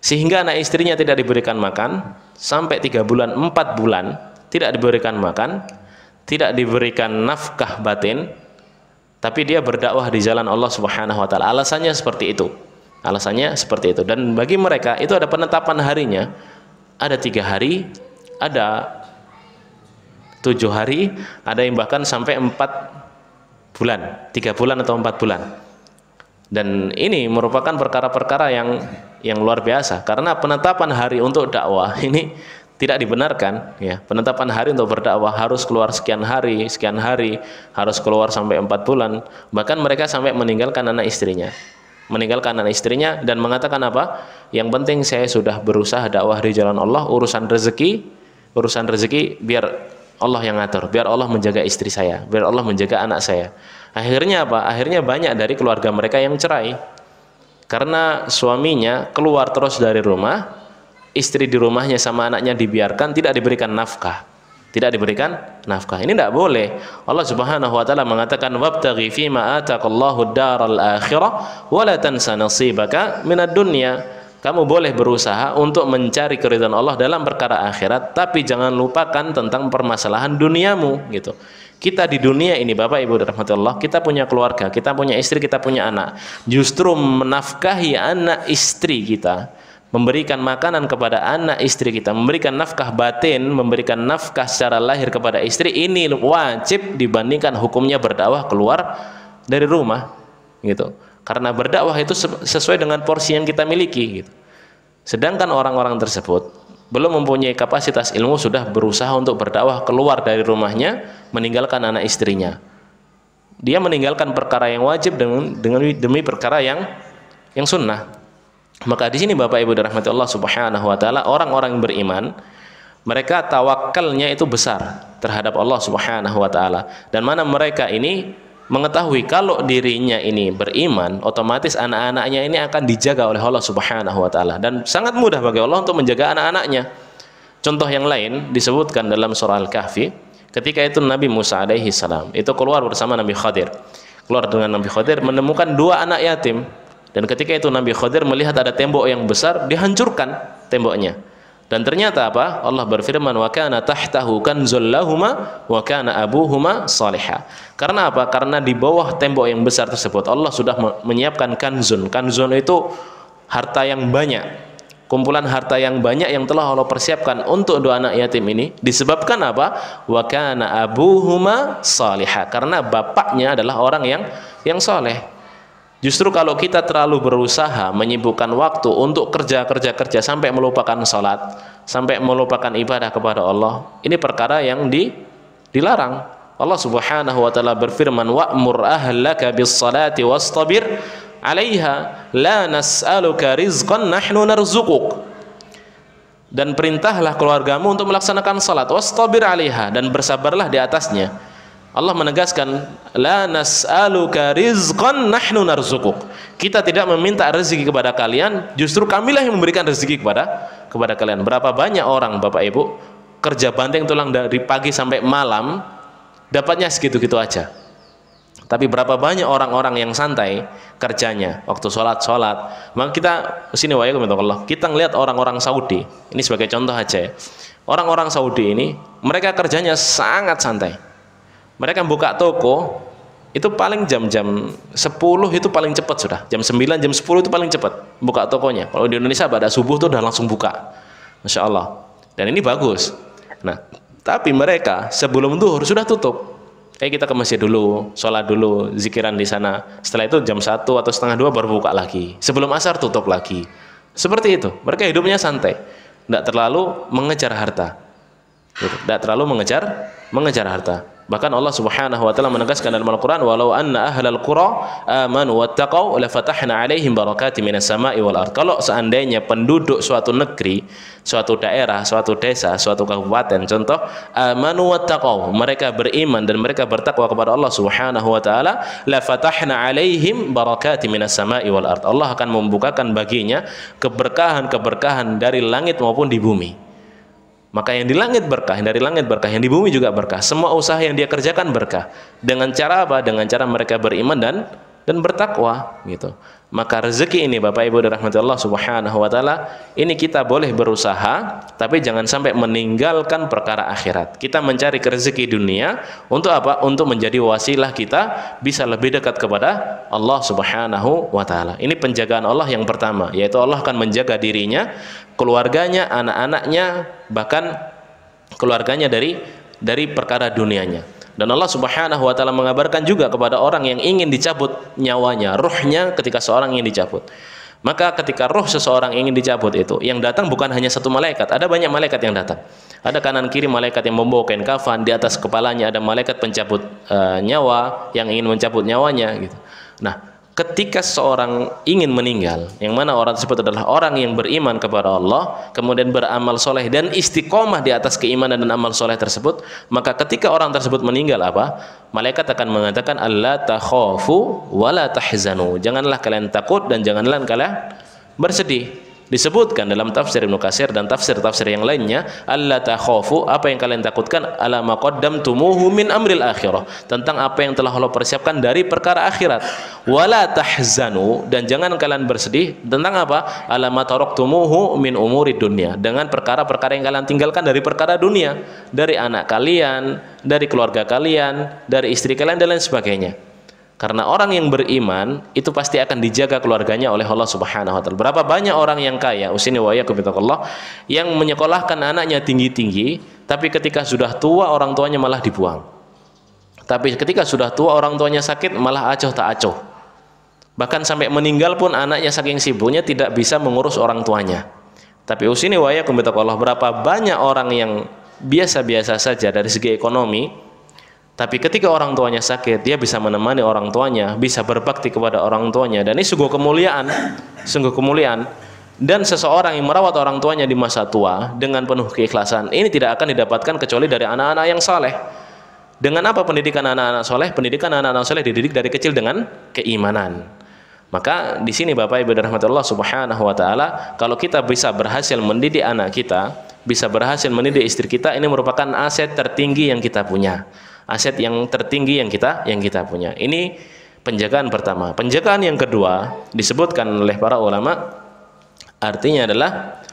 sehingga anak istrinya tidak diberikan makan sampai 3 bulan, 4 bulan tidak diberikan makan, tidak diberikan nafkah batin, tapi dia berdakwah di jalan Allah Subhanahu wa taala. Alasannya seperti itu. Dan bagi mereka itu ada penetapan harinya, ada 3 hari, ada 7 hari, ada yang bahkan sampai 4 bulan, 3 bulan atau 4 bulan. Dan ini merupakan perkara-perkara yang luar biasa, karena penetapan hari untuk dakwah ini tidak dibenarkan, ya. Penetapan hari untuk berdakwah harus keluar sekian hari, harus keluar sampai 4 bulan. Bahkan mereka sampai meninggalkan anak istrinya, dan mengatakan apa? Yang penting saya sudah berusaha dakwah di jalan Allah, urusan rezeki biar Allah yang ngatur, biar Allah menjaga istri saya, biar Allah menjaga anak saya. Akhirnya apa? Akhirnya banyak dari keluarga mereka yang cerai karena suaminya keluar terus dari rumah, istri di rumahnya sama anaknya dibiarkan, tidak diberikan nafkah. Tidak diberikan nafkah. Ini tidak boleh. Allah Subhanahu wa taala mengatakan wabtaghi fima ataqallahu ad-daral akhirah wa la tansa nasibaka minad dunya. Kamu boleh berusaha untuk mencari keridhaan Allah dalam perkara akhirat, tapi jangan lupakan tentang permasalahan duniamu gitu. Kita di dunia ini Bapak Ibu dirahmati Allah, kita punya keluarga, kita punya istri, kita punya anak. Justru menafkahi anak istri kita, memberikan makanan kepada anak istri kita, memberikan nafkah batin, memberikan nafkah secara lahir kepada istri, ini wajib dibandingkan hukumnya berdakwah keluar dari rumah gitu. Karena berdakwah itu sesuai dengan porsi yang kita miliki gitu. Sedangkan orang-orang tersebut belum mempunyai kapasitas ilmu, sudah berusaha untuk berdakwah keluar dari rumahnya, meninggalkan anak istrinya. Dia meninggalkan perkara yang wajib demi perkara yang sunnah. Maka di sini Bapak Ibu dirahmati Allah Subhanahu wa taala, orang-orang yang beriman, mereka tawakalnya itu besar terhadap Allah Subhanahu wa taala. Dan mana mereka ini mengetahui kalau dirinya ini beriman, otomatis anak-anaknya ini akan dijaga oleh Allah Subhanahu wa taala, dan sangat mudah bagi Allah untuk menjaga anak-anaknya. Contoh yang lain disebutkan dalam surah Al-Kahfi, ketika itu Nabi Musa alaihi salam itu keluar bersama Nabi Khadir. Keluar dengan Nabi Khadir menemukan 2 anak yatim. Dan ketika itu Nabi Khadir melihat ada tembok yang besar, dihancurkan temboknya. Dan ternyata apa? Allah berfirman, wa kana tahtahu kanzul lahuma wa kana abuhuma salihah. Karena apa? Karena di bawah tembok yang besar tersebut Allah sudah menyiapkan kanzun. Kanzun itu harta yang banyak, kumpulan harta yang banyak yang telah Allah persiapkan untuk 2 anak yatim ini. Disebabkan apa? Wa kana abuhuma salihah. Karena bapaknya adalah orang yang saleh. Justru kalau kita terlalu berusaha menyibukkan waktu untuk kerja sampai melupakan salat, sampai melupakan ibadah kepada Allah, ini perkara yang dilarang. Allah Subhanahu wa taala berfirman, wa'mur ahlaka bis-salati wastabir 'alaiha la nas'aluka rizqan nahnu narzuquk. Dan perintahlah keluargamu untuk melaksanakan salat, wastabir 'alaiha, dan bersabarlah di atasnya. Allah menegaskan, la nas'aluka rizqan nahnu narzuquk. Kita tidak meminta rezeki kepada kalian, justru kamilah yang memberikan rezeki kepada kalian. Berapa banyak orang Bapak Ibu kerja banting tulang dari pagi sampai malam, dapatnya segitu-gitu aja. Tapi berapa banyak orang-orang yang santai kerjanya, waktu sholat. Maka kita sini Allah, kita ngelihat orang-orang Saudi, ini sebagai contoh aja ya. Orang-orang Saudi ini, mereka kerjanya sangat santai. Mereka buka toko itu paling jam-jam 10 itu paling cepat sudah. Jam 9, jam 10 itu paling cepat buka tokonya. Kalau di Indonesia pada subuh itu udah langsung buka. Masya Allah. Dan ini bagus. Nah, tapi mereka sebelum zuhur sudah tutup. Kita ke masjid dulu, sholat dulu, zikiran di sana. Setelah itu jam 1 atau setengah 2 baru buka lagi. Sebelum asar tutup lagi. Seperti itu. Mereka hidupnya santai. Tidak terlalu mengejar harta. Tidak terlalu mengejar harta. Bahkan Allah Subhanahu wa taala menegaskan dalam Al-Qur'an, walau anna ahlal qura amanu wattaqau lafatahna 'alaihim barakatim minas sama'i wal ard. Kalau seandainya penduduk suatu negeri, suatu daerah, suatu desa, suatu kabupaten, contoh amanu wattaqau, mereka beriman dan mereka bertakwa kepada Allah Subhanahu wa taala, lafatahna 'alaihim barakatim minas sama'i wal ard. Allah akan membukakan baginya keberkahan-keberkahan dari langit maupun di bumi. Maka yang di langit berkah, yang dari langit berkah, yang di bumi juga berkah. Semua usaha yang dia kerjakan berkah. Dengan cara apa? Dengan cara mereka beriman dan bertakwa gitu. Maka rezeki ini Bapak Ibu dirahmati Allah Subhanahu wa taala, ini kita boleh berusaha, tapi jangan sampai meninggalkan perkara akhirat. Kita mencari rezeki dunia untuk apa? Untuk menjadi wasilah kita bisa lebih dekat kepada Allah Subhanahu wa taala. Ini penjagaan Allah yang pertama, yaitu Allah akan menjaga dirinya, keluarganya, anak-anaknya, bahkan keluarganya dari perkara dunianya. Dan Allah Subhanahu wa taala mengabarkan juga kepada orang yang ingin dicabut nyawanya, ruhnya, ketika seorang ingin dicabut. Maka ketika ruh seseorang ingin dicabut itu, yang datang bukan hanya satu malaikat, ada banyak malaikat yang datang. Ada kanan kiri malaikat yang membawa kain kafan, di atas kepalanya ada malaikat pencabut nyawa yang ingin mencabut nyawanya gitu. Nah, ketika seorang ingin meninggal, yang mana orang tersebut adalah orang yang beriman kepada Allah, kemudian beramal soleh dan istiqomah di atas keimanan dan amal soleh tersebut, maka ketika orang tersebut meninggal apa? Malaikat akan mengatakan, alla takhafu wa la tahzanu. Janganlah kalian takut dan janganlah kalian bersedih. Disebutkan dalam tafsir Ibnu Katsir dan tafsir-tafsir yang lainnya, alla takhafu, apa yang kalian takutkan, ala ma qaddamtumuhu min amril akhirah, tentang apa yang telah Allah persiapkan dari perkara akhirat. Wala tahzanu, dan jangan kalian bersedih tentang apa? Ala ma taraktumuhu min umuri dunya, dengan perkara-perkara yang kalian tinggalkan dari perkara dunia, dari anak kalian, dari keluarga kalian, dari istri kalian dan lain sebagainya. Karena orang yang beriman itu pasti akan dijaga keluarganya oleh Allah Subhanahu wa taala. Berapa banyak orang yang kaya, usini wa iyyakum bittaqullah, yang menyekolahkan anaknya tinggi-tinggi, tapi ketika sudah tua orang tuanya malah dibuang. Tapi ketika sudah tua orang tuanya sakit malah acuh tak acuh. Bahkan sampai meninggal pun anaknya saking sibuknya tidak bisa mengurus orang tuanya. Tapi usini wa iyyakum bittaqullah, berapa banyak orang yang biasa-biasa saja dari segi ekonomi, tapi ketika orang tuanya sakit, dia bisa menemani orang tuanya, bisa berbakti kepada orang tuanya, dan ini sungguh kemuliaan, sungguh kemuliaan. Dan seseorang yang merawat orang tuanya di masa tua dengan penuh keikhlasan, ini tidak akan didapatkan kecuali dari anak-anak yang saleh. Dengan apa pendidikan anak-anak soleh? Pendidikan anak-anak soleh dididik dari kecil dengan keimanan. Maka di sini Bapak Ibu dan rahmatullah Subhanahu wa taala, kalau kita bisa berhasil mendidik anak kita, bisa berhasil mendidik istri kita, ini merupakan aset tertinggi yang kita punya. Aset yang tertinggi yang kita punya. Ini penjagaan pertama. Penjagaan yang kedua disebutkan oleh para ulama, artinya adalah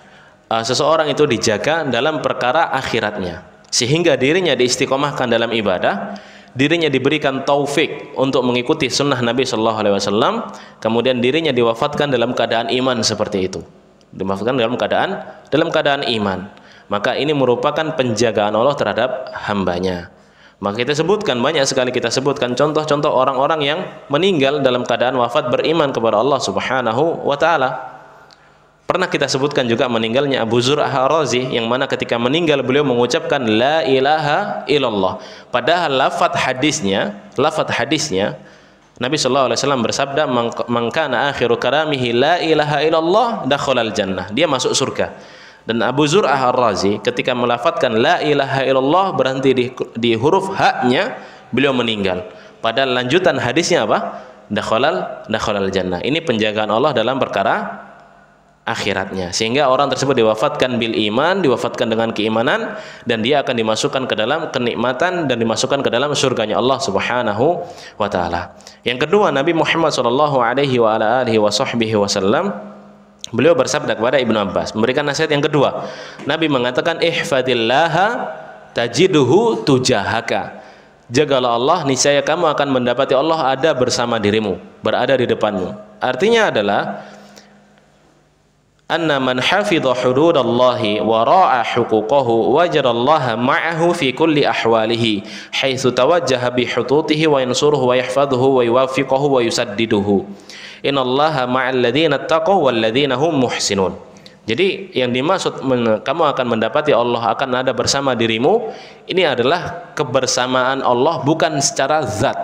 seseorang itu dijaga dalam perkara akhiratnya, sehingga dirinya diistiqomahkan dalam ibadah, dirinya diberikan taufik untuk mengikuti sunnah Nabi Shallallahu Alaihi Wasallam, kemudian dirinya diwafatkan dalam keadaan iman seperti itu, diwafatkan dalam keadaan iman. Maka ini merupakan penjagaan Allah terhadap hambanya. Maka kita sebutkan, banyak sekali kita sebutkan contoh-contoh orang-orang yang meninggal dalam keadaan wafat beriman kepada Allah Subhanahu wa taala. Pernah kita sebutkan juga meninggalnya Abu Zur'ah Ar-Razi, yang mana ketika meninggal beliau mengucapkan la ilaha illallah. Padahal lafaz hadisnya Nabi sallallahu alaihi wasallam bersabda, man kana akhiru kalamihi la ilaha illallah dakhalal jannah, dia masuk surga. Dan Abu Zur'ah Ar-Razi ketika melafadzkan la ilaha illallah berhenti di huruf ha-nya, beliau meninggal. Padahal lanjutan hadisnya apa? Dakhalal jannah. Ini penjagaan Allah dalam perkara akhiratnya, sehingga orang tersebut diwafatkan bil iman, diwafatkan dengan keimanan, dan dia akan dimasukkan ke dalam kenikmatan dan dimasukkan ke dalam surganya Allah Subhanahu wa taala. Yang kedua, Nabi Muhammad sallallahu alaihi wa ala alihi wasallam, beliau bersabda kepada Ibnu Abbas, memberikan nasihat yang kedua. Nabi mengatakan, ihfadillaha tajiduhu tujahaka. Jagalah Allah, niscaya kamu akan mendapati Allah ada bersama dirimu, berada di depanmu. Artinya adalah anna man hafidha hududallahi wa ra'a huquqahu wajadallaha ma'ahu fi kulli ahwalihi haitsu tawajjaha bi hudutihi wa yansuruhu wa yahfadhuhu wa yuwaffiquhu wa yusaddiduhu. Innallaha ma'al ladzina taqaw wal ladzina hum muhsinun. Jadi yang dimaksud kamu akan mendapati Allah akan ada bersama dirimu, ini adalah kebersamaan Allah bukan secara zat,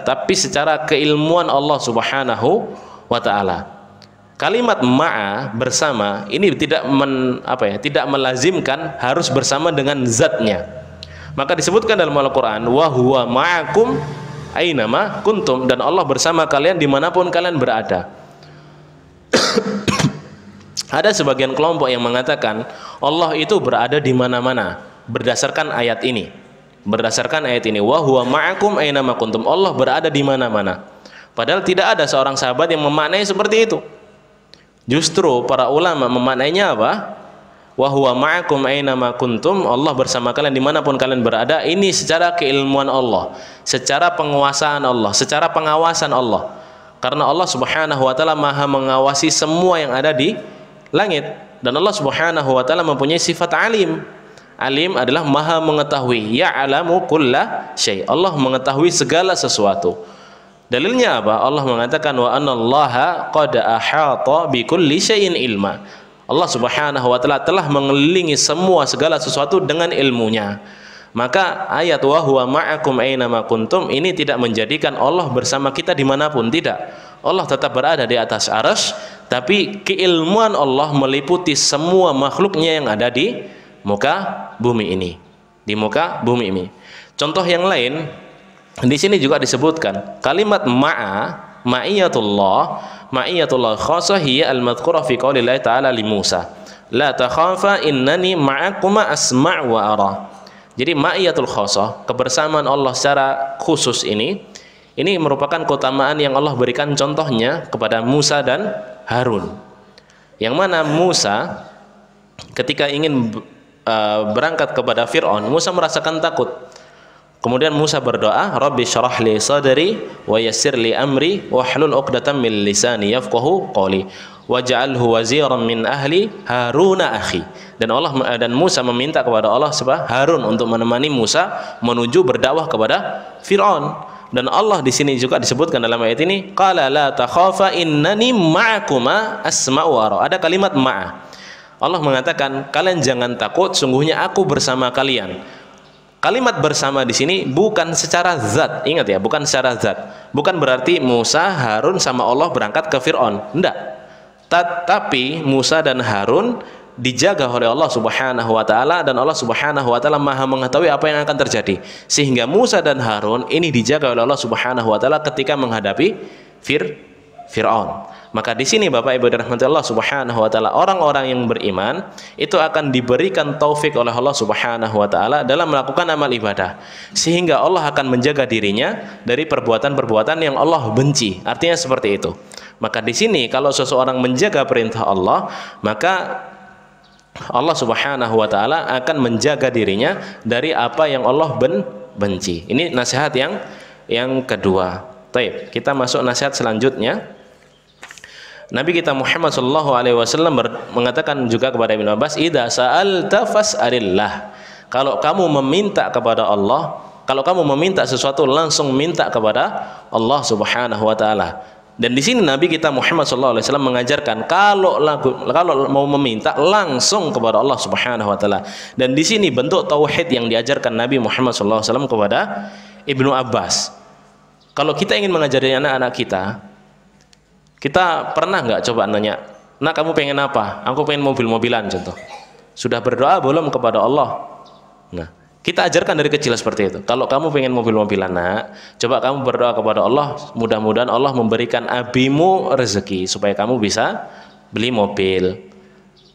tapi secara keilmuan Allah Subhanahu wa taala. Kalimat ma'a, bersama, ini tidak melazimkan harus bersama dengan zatnya. Maka disebutkan dalam Al-Qur'an, wa huwa ma'akum ainama kuntum, dan Allah bersama kalian dimanapun kalian berada. Ada sebagian kelompok yang mengatakan Allah itu berada di mana-mana berdasarkan ayat ini. Wa huwa ma'akum ainama kuntum, Allah berada di mana-mana. Padahal tidak ada seorang sahabat yang memaknai seperti itu. Justru para ulama memaknainya apa? Wa huwa ma'akum ainama kuntum, Allah bersama kalian dimanapun kalian berada. Ini secara keilmuan Allah, secara penguasaan Allah, secara pengawasan Allah. Karena Allah Subhanahu wa taala Maha mengawasi semua yang ada di langit, dan Allah Subhanahu wa taala mempunyai sifat alim. Alim adalah Maha mengetahui, ya'lamu kulla syai'. Allah mengetahui segala sesuatu. Dalilnya apa? Allah mengatakan wa anallaha qad ahata bi kulli syai'in ilma. Allah Subhanahu wa taala telah mengelilingi segala sesuatu dengan ilmunya. Maka ayat wa huwa ma'akum ainama kuntum ini tidak menjadikan Allah bersama kita dimanapun, tidak. Allah tetap berada di atas arsy, tapi keilmuan Allah meliputi semua makhluknya yang ada di muka bumi ini. Contoh yang lain, di sini juga disebutkan kalimat ma'iyatullah, Ma'iyatullah khassah hiya al-madhkurah fi qaulillahi ta'ala li Musa. La takhafa innani ma'akuma asma' wa ara. Jadi ma'iyatul khassah, kebersamaan Allah secara khusus ini merupakan keutamaan yang Allah berikan contohnya kepada Musa dan Harun. Yang mana Musa ketika ingin berangkat kepada Fir'aun, Musa merasakan takut. Kemudian Musa berdoa, Rabbi syarah li sadri wa yassir li amri wahlul 'uqdatam min lisani yafqahu qawli waj'alhu waziran min ahli Haruna akhi. Dan Musa meminta kepada Allah Harun untuk menemani Musa menuju berdakwah kepada Fir'aun. Dan Allah di sini juga disebutkan dalam ayat ini, qala la takhafa innani ma'akuma asma'u wa ara. Ada kalimat ma'a. Allah mengatakan, kalian jangan takut, sungguhnya aku bersama kalian. Kalimat bersama di sini bukan secara zat, ingat ya, bukan secara zat. Bukan berarti Musa, Harun sama Allah berangkat ke Fir'aun, enggak. Tapi Musa dan Harun dijaga oleh Allah Subhanahu wa taala, dan Allah Subhanahu wa taala Maha mengetahui apa yang akan terjadi. Sehingga Musa dan Harun ini dijaga oleh Allah Subhanahu wa taala ketika menghadapi Fir'aun. Maka di sini Bapak Ibu dirahmati Allah Subhanahu wa taala, orang-orang yang beriman itu akan diberikan taufik oleh Allah Subhanahu wa taala dalam melakukan amal ibadah, sehingga Allah akan menjaga dirinya dari perbuatan-perbuatan yang Allah benci. Artinya seperti itu. Maka di sini kalau seseorang menjaga perintah Allah, maka Allah Subhanahu wa taala akan menjaga dirinya dari apa yang Allah benci. Ini nasihat yang kedua. Baik, kita masuk nasihat selanjutnya. Nabi kita Muhammad sallallahu alaihi wasallam mengatakan juga kepada Ibnu Abbas, "Idza sa'alta fas'alillah." Kalau kamu meminta kepada Allah, kalau kamu meminta sesuatu, langsung minta kepada Allah Subhanahu wa taala. Dan di sini Nabi kita Muhammad sallallahu alaihi wasallam mengajarkan kalau mau meminta langsung kepada Allah Subhanahu wa taala. Dan di sini bentuk tauhid yang diajarkan Nabi Muhammad sallallahu alaihi wasallam kepada Ibnu Abbas. Kalau kita ingin mengajari anak-anak kita pernah nggak coba nanya, nak kamu pengen apa? Aku pengen mobil-mobilan contoh. Sudah berdoa belum kepada Allah? Nah, kita ajarkan dari kecil seperti itu. Kalau kamu pengen mobil-mobilan, nak, coba kamu berdoa kepada Allah. Mudah-mudahan Allah memberikan abimu rezeki supaya kamu bisa beli mobil.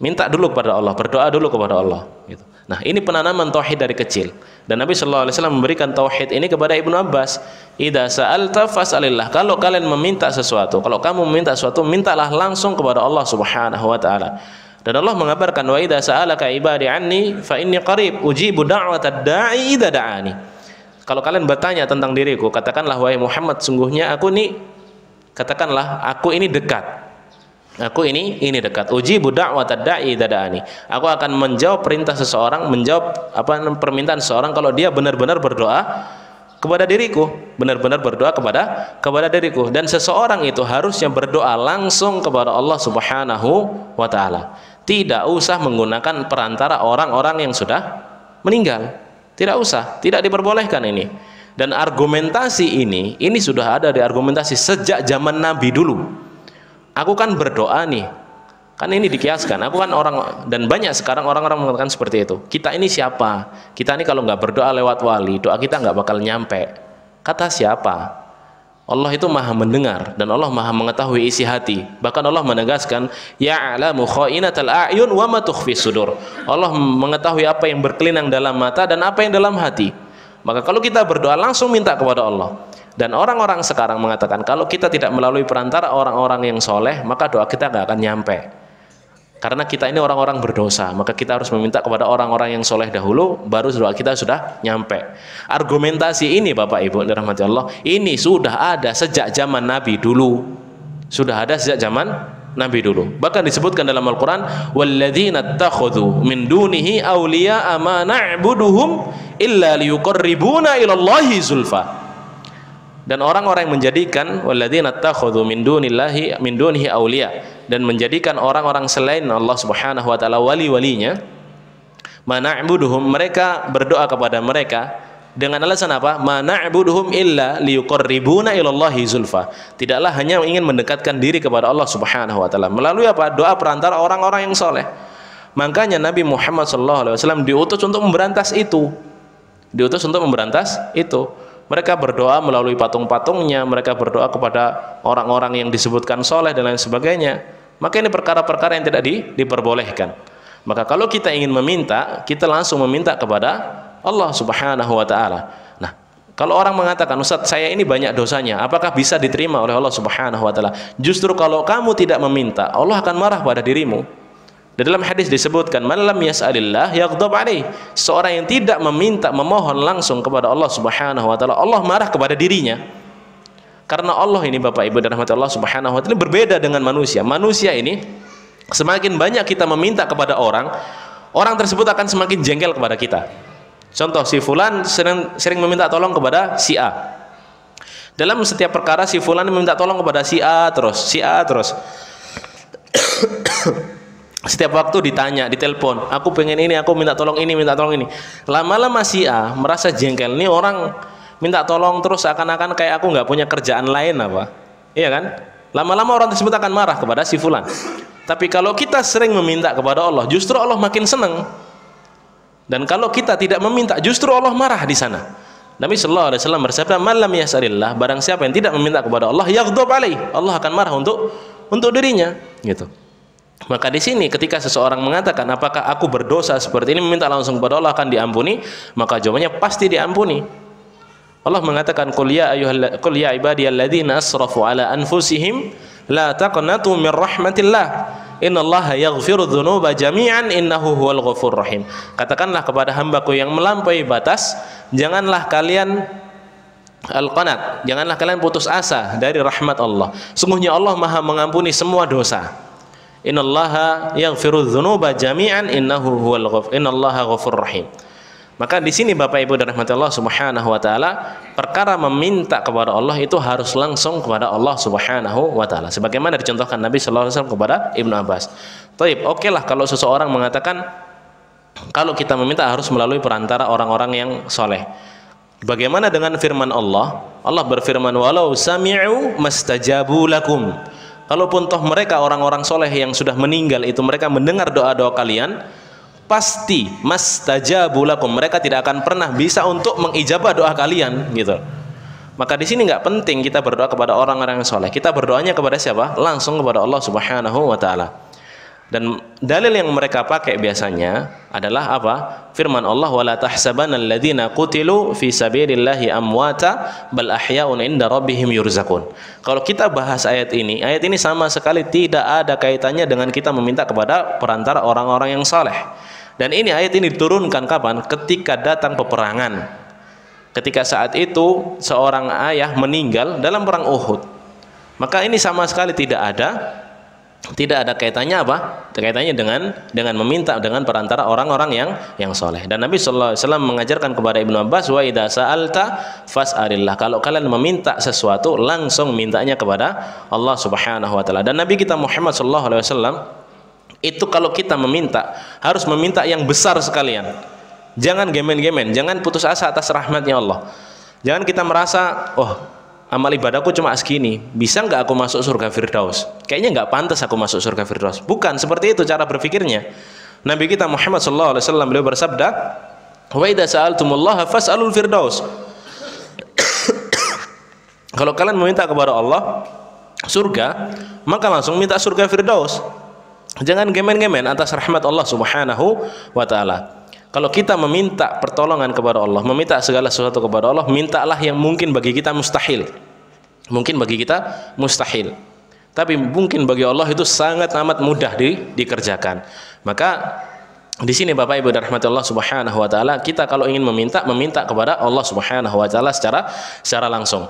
Minta dulu kepada Allah, berdoa dulu kepada Allah. Gitu. Nah, ini penanaman tauhid dari kecil. Dan Nabi Shallallahu Alaihi Wasallam memberikan tauhid ini kepada Ibnu Abbas. Idza sa'alta fas'alillah. Kalau kalian meminta sesuatu, kalau kamu meminta sesuatu, mintalah langsung kepada Allah Subhanahu wa taala. Dan Allah mengabarkan, wa idza sa'alaka ibadi anni fa inni qarib ujibu da'watad da'i idza da'ani. Kalau kalian bertanya tentang diriku, katakanlah wahai Muhammad, sungguhnya aku ini dekat. Aku ini dekat. Ujibu da'watad da'i idza da'ani. Aku akan menjawab perintah seseorang, menjawab permintaan seseorang kalau dia benar-benar berdoa kepada diriku, benar-benar berdoa kepada diriku. Dan seseorang itu harusnya berdoa langsung kepada Allah Subhanahu wa taala. Tidak usah menggunakan perantara orang-orang yang sudah meninggal. Tidak usah, tidak diperbolehkan ini. Dan argumentasi ini sudah ada di argumentasi sejak zaman Nabi dulu. Aku kan berdoa nih, kan ini dikiaskan. Aku kan orang, dan banyak sekarang orang-orang mengatakan seperti itu. Kita ini siapa? Kita ini kalau nggak berdoa lewat wali, doa kita nggak bakal nyampe. Kata siapa? Allah itu maha mendengar dan Allah maha mengetahui isi hati. Bahkan Allah menegaskan, ya'lamu kha'inatal a'yun wa ma tukhfi sudur. Allah mengetahui apa yang berkelinang dalam mata dan apa yang dalam hati. Maka kalau kita berdoa langsung minta kepada Allah. Dan orang-orang sekarang mengatakan kalau kita tidak melalui perantara orang-orang yang soleh, maka doa kita nggak akan nyampe. Karena kita ini orang-orang berdosa, maka kita harus meminta kepada orang-orang yang soleh dahulu, baru doa kita sudah nyampe. Argumentasi ini Bapak Ibu dirahmati Allah, ini sudah ada sejak zaman Nabi dulu. Sudah ada sejak zaman Nabi dulu. Bahkan disebutkan dalam Al-Quran, walladzina ittakhadhu min dunihi awliya'a ma na'buduhum illa liyuqarribuna ilallahi zulfa. Dan orang-orang yang menjadikan walladzina ittakhadhu min dunihi auliya, dan menjadikan orang-orang selain Allah Subhanahu wa taala wali-walinya, mana'buduhum, mereka berdoa kepada mereka dengan alasan apa? Mana'buduhum illa liyuqarribuna ilallahi zulfa. Tidaklah hanya ingin mendekatkan diri kepada Allah Subhanahu wa taala melalui apa? Doa perantara orang-orang yang soleh. Makanya Nabi Muhammad sallallahu alaihi wasallam diutus untuk memberantas itu. Diutus untuk memberantas itu. Mereka berdoa melalui patung-patungnya, mereka berdoa kepada orang-orang yang disebutkan soleh dan lain sebagainya. Maka ini perkara-perkara yang tidak diperbolehkan. Maka kalau kita ingin meminta, kita langsung meminta kepada Allah Subhanahu wa Ta'ala. Nah, kalau orang mengatakan, Ustaz, saya ini banyak dosanya, apakah bisa diterima oleh Allah Subhanahu wa Ta'ala? Justru kalau kamu tidak meminta, Allah akan marah pada dirimu. Di dalam hadis disebutkan, man lam yas'alillah yaghdab alaih. Seorang yang tidak meminta, memohon langsung kepada Allah Subhanahu wa Ta'ala, Allah marah kepada dirinya. Karena Allah ini, Bapak Ibu dan rahmat Allah Subhanahu wa Ta'ala, berbeda dengan manusia. Manusia ini semakin banyak kita meminta kepada orang, orang tersebut akan semakin jengkel kepada kita. Contoh, si fulan sering meminta tolong kepada si A. Dalam setiap perkara si fulan meminta tolong kepada si A terus. Setiap waktu ditanya, ditelepon, aku pengen ini, aku minta tolong ini. Lama-lama si A merasa jengkel. Ini orang minta tolong terus, seakan-akan kayak aku nggak punya kerjaan lain apa? Iya kan? Lama-lama orang tersebut akan marah kepada si fulan. Tapi kalau kita sering meminta kepada Allah, justru Allah makin senang. Dan kalau kita tidak meminta, justru Allah marah di sana. Nabi sallallahu alaihi wasallam bersabda, "Man lam yas'alillah", barang siapa yang tidak meminta kepada Allah, yaghdab alaih, Allah akan marah untuk dirinya, gitu. Maka di sini ketika seseorang mengatakan, apakah aku berdosa seperti ini, meminta langsung kepada Allah akan diampuni? Maka jawabannya pasti diampuni. Allah mengatakan, qul ya ibadiyalladzina asrafu ala anfusihim la taqnatu min rahmatillah innallaha yaghfiru dzunuba jami'an innahu huwal ghafurur rahim. Katakanlah kepada hambaku yang melampaui batas, janganlah kalian al-qanat, janganlah kalian putus asa dari rahmat Allah. Sungguhnya Allah Maha mengampuni semua dosa. Innallaha yaghfiru dzunuba jami'an innallaha ghafurur rahim. Maka di sini Bapak Ibu dan rahmatullah Subhanahu wa Ta'ala, perkara meminta kepada Allah itu harus langsung kepada Allah Subhanahu wa Ta'ala, sebagaimana dicontohkan Nabi sallallahu alaihi wasallam kepada Ibnu Abbas. Taib, oke lah kalau seseorang mengatakan kalau kita meminta harus melalui perantara orang-orang yang soleh. Bagaimana dengan firman Allah? Allah berfirman, walau sami'u mastajabu lakum. Kalaupun toh mereka orang-orang soleh yang sudah meninggal itu mereka mendengar doa-doa kalian, pasti mastajabu lakum, mereka tidak akan pernah bisa untuk mengijabah doa kalian, gitu. Maka di sini nggak penting kita berdoa kepada orang-orang yang soleh. Kita berdoanya kepada siapa? Langsung kepada Allah Subhanahu wa Ta'ala. Dan dalil yang mereka pakai biasanya adalah apa? Firman Allah, wala tahsabanna alladzina qutilu fi sabilillahi amwata bal ahya'un 'inda rabbihim yurzaqun. Kalau kita bahas ayat ini sama sekali tidak ada kaitannya dengan kita meminta kepada perantara orang-orang yang saleh. Dan ini ayat ini diturunkan kapan? Ketika datang peperangan. Ketika saat itu seorang ayah meninggal dalam perang Uhud. Maka ini sama sekali tidak ada kaitannya apa? Kaitannya dengan meminta dengan perantara orang-orang yang soleh. Dan Nabi sallallahu alaihi wasallam mengajarkan kepada Ibnu Abbas, wa idza sa'alta fas'alillah. Kalau kalian meminta sesuatu, langsung mintanya kepada Allah Subhanahu wa Ta'ala. Dan Nabi kita Muhammad sallallahu alaihi wasallam itu kalau kita meminta harus meminta yang besar sekalian. Jangan gemen-gemen, jangan putus asa atas rahmatnya Allah. Jangan kita merasa, oh, amal ibadahku cuma segini, bisa nggak aku masuk surga Firdaus? Kayaknya nggak pantas aku masuk surga Firdaus. Bukan seperti itu cara berpikirnya. Nabi kita Muhammad sallallahu alaihi wasallam beliau bersabda, wa idza sa'altumullaha fas'alul firdaus. Kalau kalian meminta kepada Allah surga, maka langsung minta surga Firdaus. Jangan gemen-gemen atas rahmat Allah Subhanahu wa Ta'ala. Kalau kita meminta pertolongan kepada Allah, meminta segala sesuatu kepada Allah, mintalah yang mungkin bagi kita mustahil. Mungkin bagi kita mustahil. Tapi mungkin bagi Allah itu sangat amat mudah dikerjakan. Maka di sini Bapak Ibu dan rahmatullah Subhanahu wa Ta'ala, kita kalau ingin meminta kepada Allah Subhanahu wa Ta'ala secara langsung.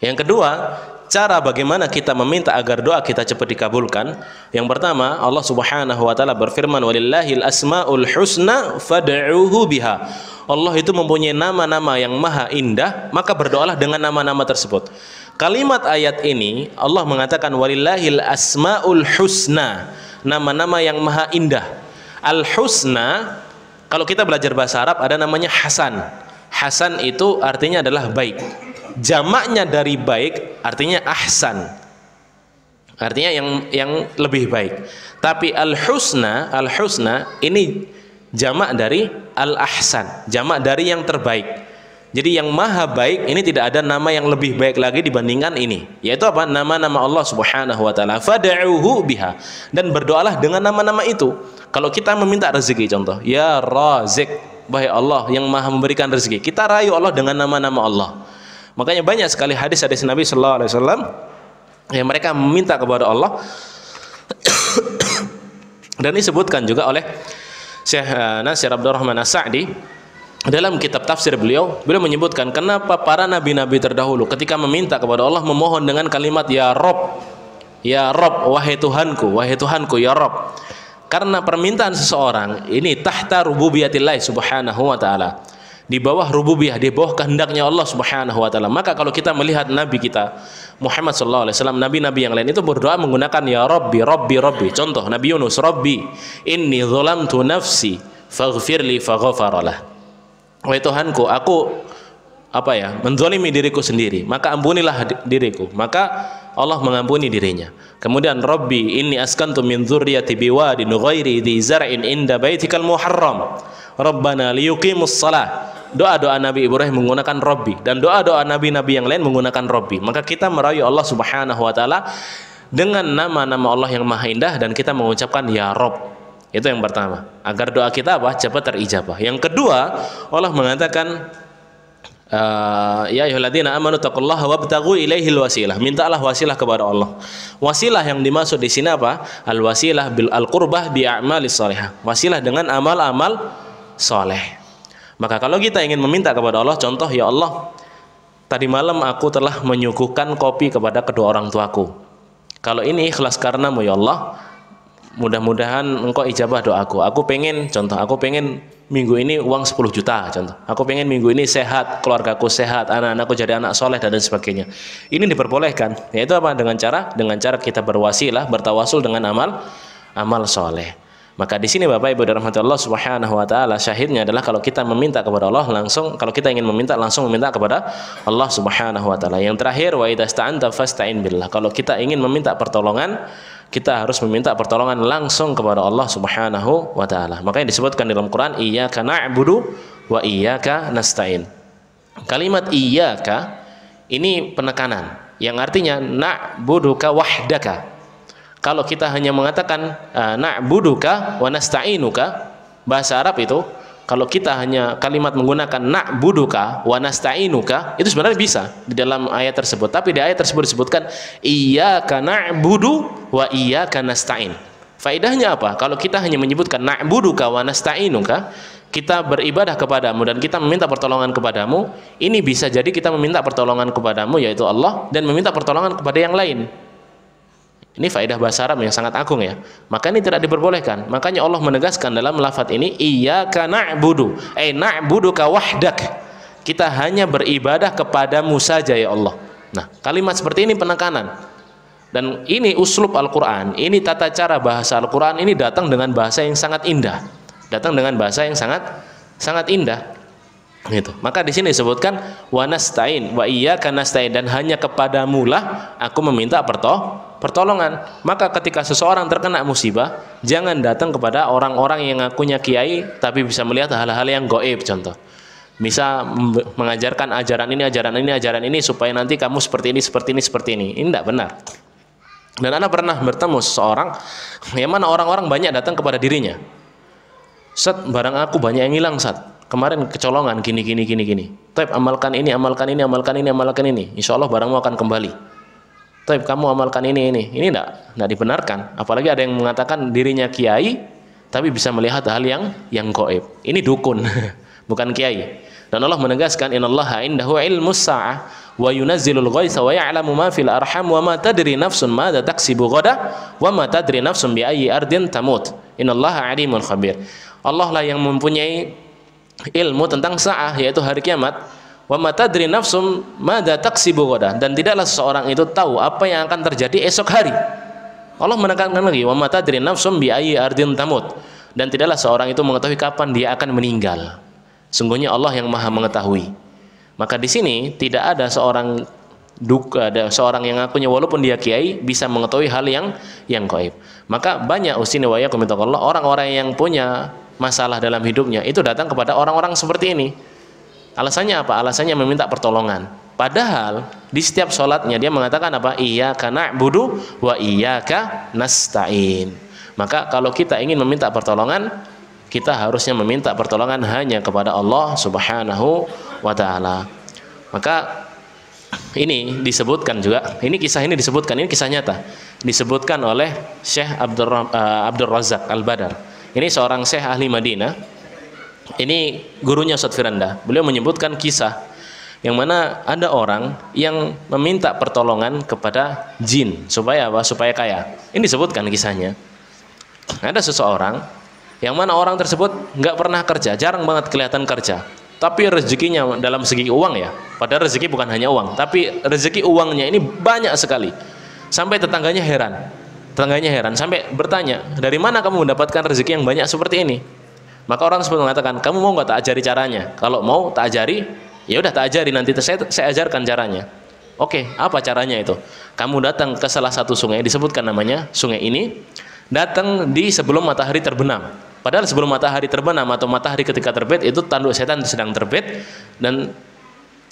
Yang kedua, cara bagaimana kita meminta agar doa kita cepat dikabulkan. Yang pertama, Allah Subhanahu wa Ta'ala berfirman, walillahil asmaul husna fad'uhu biha. Allah itu mempunyai nama-nama yang maha indah, maka berdoalah dengan nama-nama tersebut. Kalimat ayat ini Allah mengatakan walillahil asmaul husna, nama-nama yang maha indah. Al-husna, kalau kita belajar bahasa Arab ada namanya hasan. Hasan itu artinya adalah baik. Jamaknya dari baik artinya ahsan, artinya yang lebih baik. Tapi al-husna ini jamak dari al-ahsan, jamak dari yang terbaik. Jadi yang maha baik ini tidak ada nama yang lebih baik lagi dibandingkan ini, yaitu apa? Nama-nama Allah Subhanahu wa taala. Fad'uhu biha, dan berdoalah dengan nama-nama itu. Kalau kita meminta rezeki, contoh, ya Razik, wahai Allah yang maha memberikan rezeki, kita rayu Allah dengan nama-nama Allah. Makanya banyak sekali hadis-hadis Nabi sallallahu alaihi wasallam yang mereka meminta kepada Allah. Dan disebutkan juga oleh Syekh Nasir Abdurrahman As-Sa'di dalam kitab tafsir beliau menyebutkan kenapa para nabi-nabi terdahulu ketika meminta kepada Allah memohon dengan kalimat ya Rob, wahai Tuhanku, ya Rob. Karena permintaan seseorang ini tahta rububiyatillah subhanahu wa ta'ala, di bawah rububiyah, di bawah kehendaknya Allah Subhanahu wa taala. Maka kalau kita melihat nabi kita Muhammad sallallahu alaihi wasallam, nabi-nabi yang lain itu berdoa menggunakan ya Rabbi, Rabbi, Rabbi. Contoh Nabi Yunus, Rabbi inni zalamtu nafsi faghfirli faghfaralah. Wahai Tuhanku, aku menzalimi diriku sendiri, maka ampunilah diriku, maka Allah mengampuni dirinya. Kemudian Rabbi inni askantu min dzurriyyati biwadin ghairi dzi zar'in inda baitikal muharram Rabbana liyuqimus shalah. Doa-doa Nabi Ibrahim menggunakan Rabbi, dan doa-doa nabi-nabi yang lain menggunakan Rabbi. Maka kita merayu Allah Subhanahu wa taala dengan nama-nama Allah yang maha indah, dan kita mengucapkan ya Rabb. Itu yang pertama, agar doa kita cepat terijabah. Yang kedua, Allah mengatakan ya ayyuhalladzina amanu taqullaha wabtaghu ilaihil wasilah. Mintalah wasilah kepada Allah. Wasilah yang dimaksud di sini apa? Al-wasilah bil al-qurbah bi a'malis shalihah. Wasilah dengan amal-amal soleh. Maka kalau kita ingin meminta kepada Allah, contoh, ya Allah, tadi malam aku telah menyuguhkan kopi kepada kedua orang tuaku. Kalau ini ikhlas karenamu ya Allah, mudah-mudahan engkau ijabah doaku. Aku pengen minggu ini uang 10 juta, contoh. Aku pengen minggu ini sehat, keluargaku sehat, anak-anakku jadi anak soleh, dan sebagainya. Ini diperbolehkan. Yaitu apa? Dengan cara kita berwasilah, bertawasul dengan amal soleh. Maka di sini Bapak Ibu dirahmati Allah Subhanahu wa taala, syahidnya adalah kalau kita meminta kepada Allah langsung, kalau kita ingin meminta langsung meminta kepada Allah Subhanahu wa taala. Yang terakhir, wa idza sta'anta fasta'in billah. Kalau kita ingin meminta pertolongan, kita harus meminta pertolongan langsung kepada Allah Subhanahu wa taala. Makanya disebutkan dalam Quran, iyyaka na'budu wa iyyaka nasta'in. Kalimat iyyaka ini penekanan yang artinya na'buduka wahdaka. Kalau kita hanya mengatakan na'buduka wa nasta'inuka, bahasa Arab itu, kalau kita hanya kalimat menggunakan na'buduka wa nasta'inuka, itu sebenarnya bisa di dalam ayat tersebut. Tapi di ayat tersebut disebutkan iyyaka na'budu wa iyyaka nasta'in. Faedahnya apa? Kalau kita hanya menyebutkan na'buduka wa nasta'inuka, kita beribadah kepadamu dan kita meminta pertolongan kepadamu, ini bisa jadi kita meminta pertolongan kepadamu, yaitu Allah, dan meminta pertolongan kepada yang lain. Ini faedah bahasa Arab yang sangat agung ya. Maka ini tidak diperbolehkan. Makanya Allah menegaskan dalam lafaz ini, iyyaka na'budu, na'buduka wahdak. Kita hanya beribadah kepadamu saja ya Allah. Nah, kalimat seperti ini penekanan. Dan ini uslub Al-Quran, ini tata cara bahasa Al-Quran, ini datang dengan bahasa yang sangat indah. Datang dengan bahasa yang sangat indah. Gitu. Maka di sini disebutkan wa nasta'in wa iyyaka nasta'in, dan hanya kepadamu lah aku meminta pertolongan. Maka ketika seseorang terkena musibah, jangan datang kepada orang-orang yang ngakunya kiai tapi bisa melihat hal-hal yang gaib. Contoh, bisa mengajarkan ajaran ini supaya nanti kamu seperti ini. Ini tidak benar. Dan Anda pernah bertemu seseorang yang mana orang-orang banyak datang kepada dirinya. Sat, barang aku banyak yang hilang, Sat. Kemarin kecolongan gini. Taib, amalkan ini. Insya Allah barangmu akan kembali. Taib, kamu amalkan ini. Ini tidak dibenarkan. Apalagi ada yang mengatakan dirinya kiai, tapi bisa melihat hal yang gaib. Ini dukun, bukan kiai. Dan Allah menegaskan, innallaha indahu ilmus sa'ah wa yunazzilul ghaitsa wa ya'lamu ma fil arham wa ma tadri nafsun madza taksibu ghada wa ma tadri nafsun bi ayyi ardin tamut. Innallaha alimun khabir. Allah lah yang mempunyai ilmu tentang sa'ah, yaitu hari kiamat. Wa ma tadri nafsum madza taksibu ghadan, dan tidaklah seseorang itu tahu apa yang akan terjadi esok hari. Allah menekankan lagi, wa ma tadri nafsum bi ayyi ardin tamut, dan tidaklah seorang itu mengetahui kapan dia akan meninggal. Sungguhnya Allah yang Maha mengetahui. Maka di sini tidak ada seorang yang ngakunya walaupun dia kiai bisa mengetahui hal yang gaib. Maka banyak usini wa yakum orang-orang yang punya masalah dalam hidupnya itu datang kepada orang-orang seperti ini. Alasannya apa? Alasannya meminta pertolongan. Padahal di setiap sholatnya dia mengatakan apa? Iyyaka na'budu wa iyyaka nasta'in. Maka kalau kita ingin meminta pertolongan, kita harusnya meminta pertolongan hanya kepada Allah Subhanahu wa taala. Maka ini disebutkan juga, ini kisah ini disebutkan, ini kisah nyata, disebutkan oleh Syekh Abdul Razak Al-Badar. Ini seorang syekh ahli Madinah. Ini gurunya Ustaz Firanda. Beliau menyebutkan kisah yang mana ada orang yang meminta pertolongan kepada jin supaya apa? Supaya kaya. Ini disebutkan kisahnya. Ada seseorang yang mana orang tersebut nggak pernah kerja, jarang banget kelihatan kerja, tapi rezekinya dalam segi uang ya, padahal rezeki bukan hanya uang, tapi rezeki uangnya ini banyak sekali, sampai tetangganya heran sampai bertanya, dari mana kamu mendapatkan rezeki yang banyak seperti ini? Maka orang tersebut mengatakan, kamu mau nggak tak ajari caranya? Kalau mau tak ajari, ya udah tak ajari, nanti saya ajarkan caranya. Oke, apa caranya itu? Kamu datang ke salah satu sungai, disebutkan namanya sungai ini, datang di sebelum matahari terbenam. Padahal sebelum matahari terbenam atau matahari ketika terbit itu tanduk setan sedang terbit dan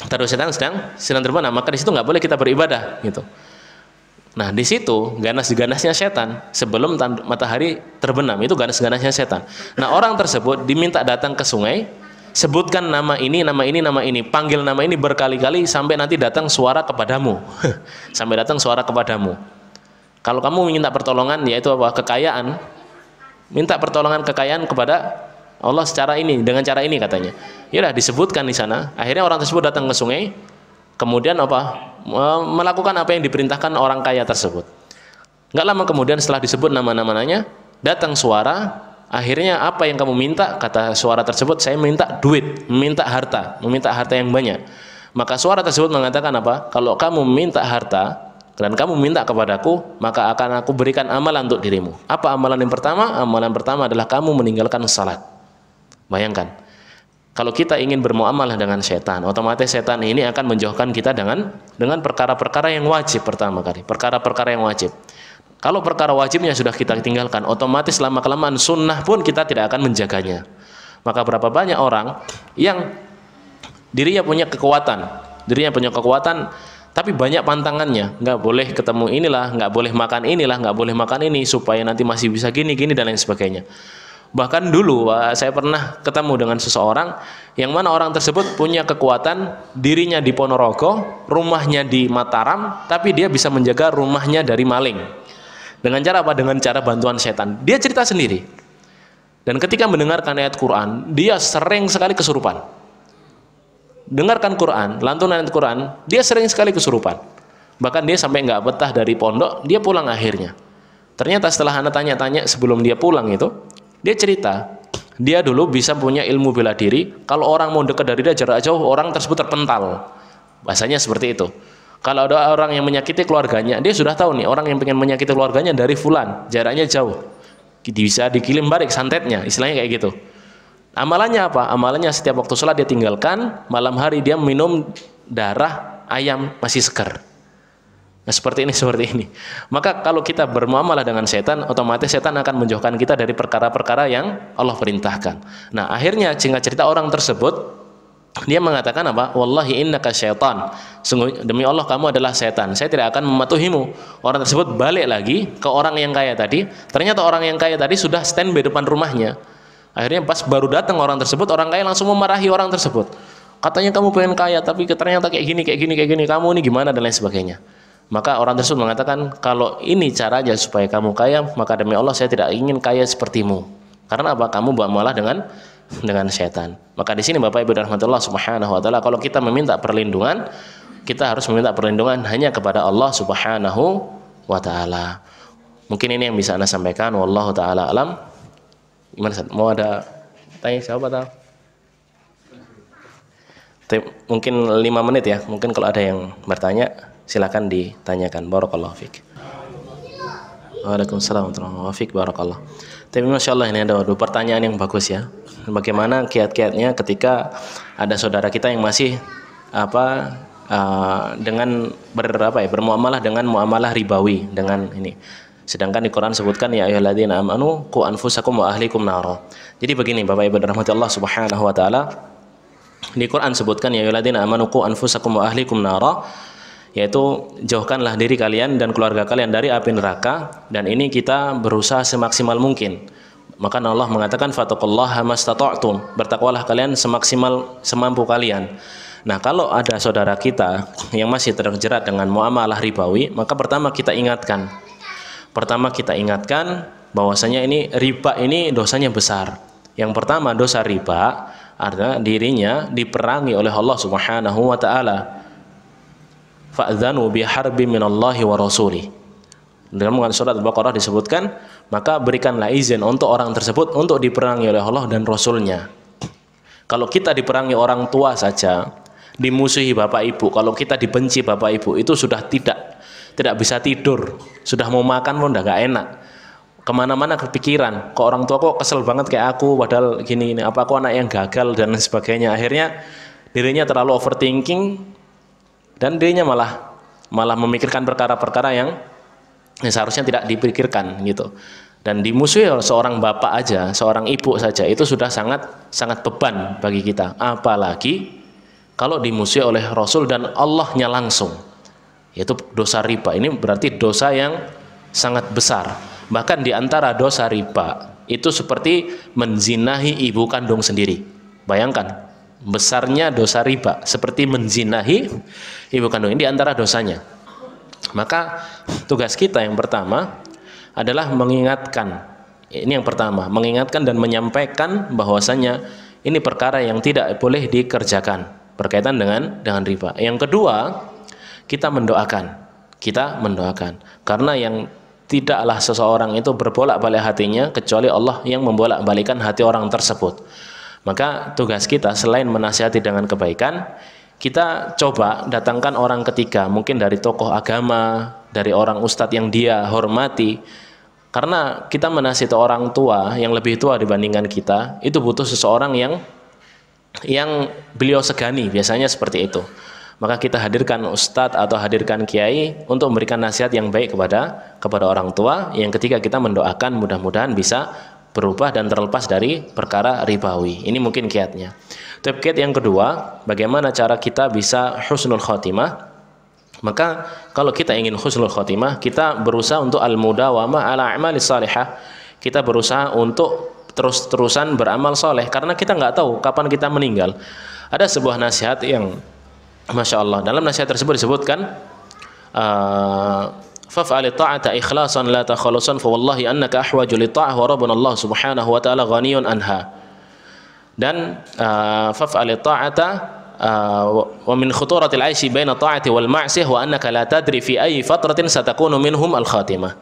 tanduk setan sedang terbenam, maka di situ nggak boleh kita beribadah gitu. Nah di situ ganas-ganasnya setan sebelum matahari terbenam, itu ganas-ganasnya setan. Nah orang tersebut diminta datang ke sungai, sebutkan nama ini, panggil nama ini berkali-kali sampai nanti datang suara kepadamu, sampai datang suara kepadamu. Kalau kamu minta pertolongan, yaitu apa? Kekayaan. Minta pertolongan kekayaan kepada Allah secara ini, dengan cara ini katanya. Ya udah disebutkan di sana. Akhirnya orang tersebut datang ke sungai, kemudian apa? Melakukan apa yang diperintahkan orang kaya tersebut. Enggak lama kemudian setelah disebut nama-namanya, datang suara. Akhirnya apa yang kamu minta? Kata suara tersebut, saya minta duit, meminta harta yang banyak. Maka suara tersebut mengatakan apa? Kalau kamu minta harta dan kamu minta kepadaku, maka akan aku berikan amalan untuk dirimu. Apa amalan yang pertama? Amalan pertama adalah kamu meninggalkan salat. Bayangkan, kalau kita ingin bermuamalah dengan setan, otomatis setan ini akan menjauhkan kita dengan perkara-perkara yang wajib pertama kali, perkara-perkara yang wajib. Kalau perkara wajibnya sudah kita tinggalkan, otomatis lama-kelamaan sunnah pun kita tidak akan menjaganya. Maka berapa banyak orang yang dirinya punya kekuatan, tapi banyak pantangannya, nggak boleh ketemu inilah, nggak boleh makan inilah, nggak boleh makan ini, supaya nanti masih bisa gini dan lain sebagainya. Bahkan dulu saya pernah ketemu dengan seseorang yang mana orang tersebut punya kekuatan, dirinya di Ponorogo, rumahnya di Mataram, tapi dia bisa menjaga rumahnya dari maling. Dengan cara apa? Dengan cara bantuan setan. Dia cerita sendiri. Dan ketika mendengarkan ayat Quran, dia sering sekali kesurupan. Dengarkan Quran, lantunan ayat Quran, dia sering sekali kesurupan. Bahkan dia sampai nggak betah dari pondok, dia pulang akhirnya. Ternyata setelah anak tanya-tanya sebelum dia pulang itu, dia cerita, dia dulu bisa punya ilmu bela diri. Kalau orang mau dekat dari dia jarak jauh, orang tersebut terpental. Bahasanya seperti itu. Kalau ada orang yang menyakiti keluarganya, dia sudah tahu nih orang yang pengen menyakiti keluarganya dari fulan, jaraknya jauh, bisa dikirim balik santetnya, istilahnya kayak gitu. Amalannya apa? Amalannya setiap waktu sholat dia tinggalkan, malam hari dia minum darah ayam masih segar. Nah, seperti ini. Maka kalau kita bermuamalah dengan setan, otomatis setan akan menjauhkan kita dari perkara-perkara yang Allah perintahkan. Nah, akhirnya singkat cerita orang tersebut dia mengatakan apa? Wallahi innaka syaitan. Sungguh demi Allah kamu adalah setan. Saya tidak akan mematuhimu. Orang tersebut balik lagi ke orang yang kaya tadi. Ternyata orang yang kaya tadi sudah standby depan rumahnya. Akhirnya pas baru datang orang tersebut, orang kaya langsung memarahi orang tersebut. Katanya kamu pengen kaya, tapi ternyata kayak gini, kamu ini gimana dan lain sebagainya. Maka orang tersebut mengatakan, kalau ini caranya supaya kamu kaya, maka demi Allah saya tidak ingin kaya sepertimu. Karena apa? Kamu muamalah dengan setan. Maka di sini Bapak Ibu rahmatullah subhanahu wa taala, kalau kita meminta perlindungan, kita harus meminta perlindungan hanya kepada Allah subhanahu wa taala. Mungkin ini yang bisa Anda sampaikan, wallahu taala alam. Gimana Ustaz? Mau ada tanya siapa tahu? Mungkin 5 menit ya. Mungkin kalau ada yang bertanya silakan ditanyakan. Barakallahu fiik. Waalaikumsalam warahmatullahi wabarakatuh. Barakallah. Tapi Masya Allah ini ada 2 pertanyaan yang bagus ya. Bagaimana kiat-kiatnya ketika ada saudara kita yang masih dengan bermuamalah dengan muamalah ribawi dengan ini. Sedangkan di Quran sebutkan ya ayyuhalladzina amanu qu anfusakum wa ahlikum nara. Jadi begini Bapak Ibu rahmatullah subhanahu wa taala, Di Quran sebutkan ya ayyuhalladzina amanu qu anfusakum wa ahlikum nara, yaitu jauhkanlah diri kalian dan keluarga kalian dari api neraka, dan ini kita berusaha semaksimal mungkin. Maka Allah mengatakan fattaqullaha mastata'tum, bertakwalah kalian semaksimal semampu kalian. Nah, kalau ada saudara kita yang masih terjerat dengan muamalah ribawi, maka pertama kita ingatkan bahwasanya ini riba ini dosanya besar. Yang pertama, dosa riba artinya dirinya diperangi oleh Allah Subhanahu wa taala. Fa'dzanu biharbin minallahi wa rasulih. Dalam surat Al-Baqarah disebutkan, maka berikanlah izin untuk orang tersebut untuk diperangi oleh Allah dan Rasulnya. Kalau kita diperangi orang tua saja, dimusuhi bapak ibu, kalau kita dibenci bapak ibu, itu sudah tidak bisa tidur, sudah mau makan pun udah gak enak, kemana-mana kepikiran, kok orang tua kok kesel banget kayak aku, padahal gini, apa aku anak yang gagal dan sebagainya. Akhirnya dirinya terlalu overthinking dan dirinya malah memikirkan perkara-perkara yang seharusnya tidak dipikirkan gitu. Dan dimusuhi seorang bapak aja, seorang ibu saja, itu sudah sangat beban bagi kita. Apalagi kalau dimusuhi oleh Rasul dan Allahnya langsung, yaitu dosa riba. Ini berarti dosa yang sangat besar. Bahkan di antara dosa riba itu seperti menzinahi ibu kandung sendiri. Bayangkan besarnya dosa riba, seperti menzinahi ibu kandung. Ini di antara dosanya. Maka tugas kita yang pertama adalah mengingatkan. Ini yang pertama, mengingatkan dan menyampaikan bahwasanya ini perkara yang tidak boleh dikerjakan berkaitan dengan riba. Yang kedua, kita mendoakan. Karena yang tidaklah seseorang itu berbolak-balik hatinya kecuali Allah yang membolak-balikan hati orang tersebut. Maka tugas kita selain menasihati dengan kebaikan, kita coba datangkan orang ketiga, mungkin dari tokoh agama, dari orang ustadz yang dia hormati. Karena kita menasihati orang tua yang lebih tua dibandingkan kita, itu butuh seseorang yang beliau segani, biasanya seperti itu. Maka kita hadirkan ustadz atau hadirkan kiai untuk memberikan nasihat yang baik kepada orang tua. Yang ketiga, kita mendoakan mudah-mudahan bisa berubah dan terlepas dari perkara ribawi. Ini mungkin kiatnya. Kiat yang kedua, bagaimana cara kita bisa husnul khotimah? Maka kalau kita ingin husnul khotimah, kita berusaha untuk al-mudawamah ala a'malis salihah. Kita berusaha untuk terus-terusan beramal soleh, karena kita nggak tahu kapan kita meninggal. Ada sebuah nasihat yang Masya Allah, dalam nasihat tersebut disebutkan faf'ali ta'ata ikhlasan la takhalusan fa wallahi annaka ahwaju li ta'ah wa rabbuna Allah subhanahu wa ta'ala ghaniyun anha. Dan faf'ali ta'ata wa min khuturatil 'aishi baina ta'ati wal ma'siyah wa annaka la tadri fi ayyi fatratin satakunu minhum al khatimah.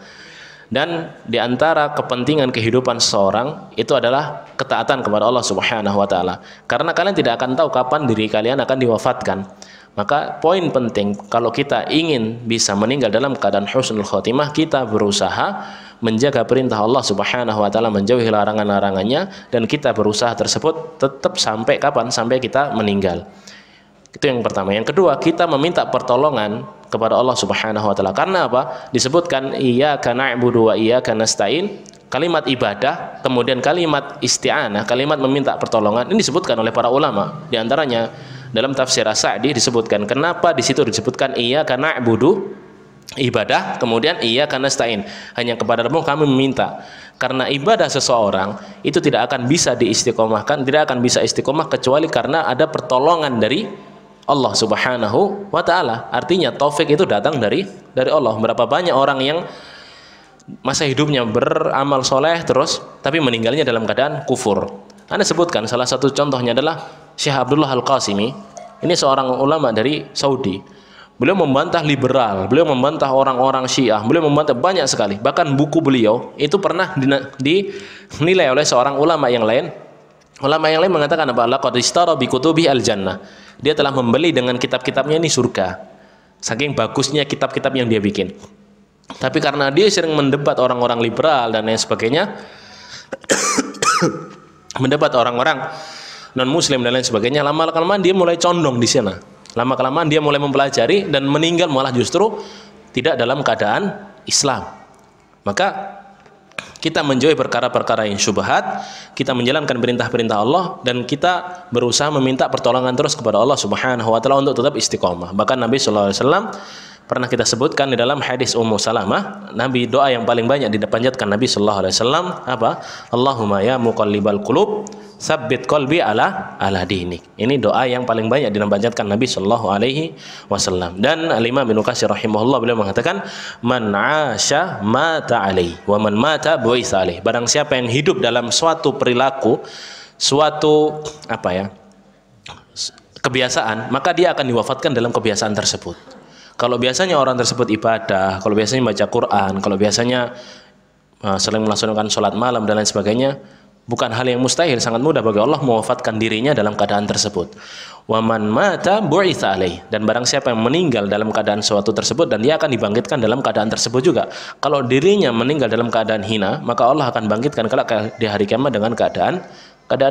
Dan di antara kepentingan kehidupan seseorang itu adalah ketaatan kepada Allah Subhanahu wa taala. Karena kalian tidak akan tahu kapan diri kalian akan diwafatkan. Maka poin penting kalau kita ingin bisa meninggal dalam keadaan husnul khotimah, kita berusaha menjaga perintah Allah Subhanahu wa taala, menjauhi larangan-larangannya, dan kita berusaha tersebut tetap sampai kapan? Sampai kita meninggal. Itu yang pertama. Yang kedua, kita meminta pertolongan kepada Allah Subhanahu wa taala. Karena apa? Disebutkan iyyaka na'budu wa iyyaka nasta'in, kalimat ibadah, kemudian kalimat isti'anah, kalimat meminta pertolongan. Ini disebutkan oleh para ulama. Di antaranya dalam tafsir As-Sa'di disebutkan, kenapa di situ disebutkan iyyaka na'budu ibadah, kemudian iyyaka nasta'in, hanya kepadamu kami meminta. Karena ibadah seseorang itu tidak akan bisa diistiqomahkan, tidak akan bisa istiqomah kecuali karena ada pertolongan dari Allah Subhanahu wa taala. Artinya taufik itu datang dari Allah. Berapa banyak orang yang masa hidupnya beramal soleh terus tapi meninggalnya dalam keadaan kufur. Anda sebutkan salah satu contohnya adalah Syekh Abdullah Al-Qasimi. Ini seorang ulama dari Saudi. Beliau membantah liberal, beliau membantah orang-orang Syiah, beliau membantah banyak sekali. Bahkan buku beliau itu pernah dinilai oleh seorang ulama yang lain. Ulama yang lain mengatakan apa? Laqad ishtara bi kutubi al-jannah. Dia telah membeli dengan kitab-kitabnya ini surga. Saking bagusnya kitab-kitab yang dia bikin. Tapi karena dia sering mendebat orang-orang liberal dan lain sebagainya, mendebat orang-orang non-muslim dan lain sebagainya, lama-kelamaan dia mulai condong di sana. Lama-kelamaan dia mulai mempelajari dan meninggal malah justru tidak dalam keadaan Islam. Maka kita menjauhi perkara-perkara yang syubhat, kita menjalankan perintah-perintah Allah, dan kita berusaha meminta pertolongan terus kepada Allah Subhanahu wa taala untuk tetap istiqomah. Bahkan Nabi sallallahu alaihi wasallam pernah kita sebutkan di dalam hadis Ummu Salamah, Nabi doa yang paling banyak dipanjatkan Nabi sallallahu alaihi wasallam apa? Allahumma ya muqallibal qulub, tsabbit qalbi ala dinik. Ini doa yang paling banyak dipanjatkan Nabi sallallahu alaihi wasallam. Dan Al-Imam Ibnu Katsir rahimahullah beliau mengatakan, man 'asha mata alaihi wa man mata bu'itsa alaihi. Barang siapa yang hidup dalam suatu perilaku, suatu kebiasaan, maka dia akan diwafatkan dalam kebiasaan tersebut. Kalau biasanya orang tersebut ibadah, kalau biasanya baca Quran, kalau biasanya sering melaksanakan sholat malam dan lain sebagainya, bukan hal yang mustahil, sangat mudah bagi Allah mewafatkan dirinya dalam keadaan tersebut. Wa man mata bu'itsa alaih, dan barang siapa yang meninggal dalam keadaan suatu tersebut, dan dia akan dibangkitkan dalam keadaan tersebut juga. Kalau dirinya meninggal dalam keadaan hina, maka Allah akan bangkitkan kelak di hari kiamat dengan keadaan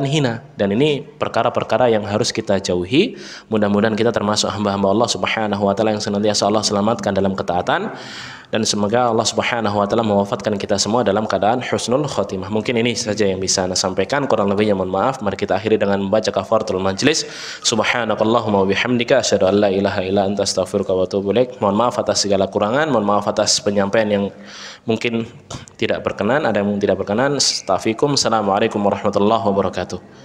hina. Dan ini perkara-perkara yang harus kita jauhi. Mudah-mudahan kita termasuk hamba-hamba Allah Subhanahu wa taala yang senantiasa Allah selamatkan dalam ketaatan, dan semoga Allah Subhanahu wa taala mewafatkan kita semua dalam keadaan husnul khotimah. Mungkin ini saja yang bisa saya sampaikan, kurang lebihnya mohon maaf. Mari kita akhiri dengan membaca kafaratul majlis. Subhanakallahumma wa bihamdika asyhadu an la ilaha illa anta astaghfiruka wa atubu ilaik. Mohon maaf atas segala kurangan, mohon maaf atas penyampaian yang mungkin tidak berkenan, ada yang tidak berkenan. Astaghfirukum. Assalamualaikum warahmatullahi wabarakatuh.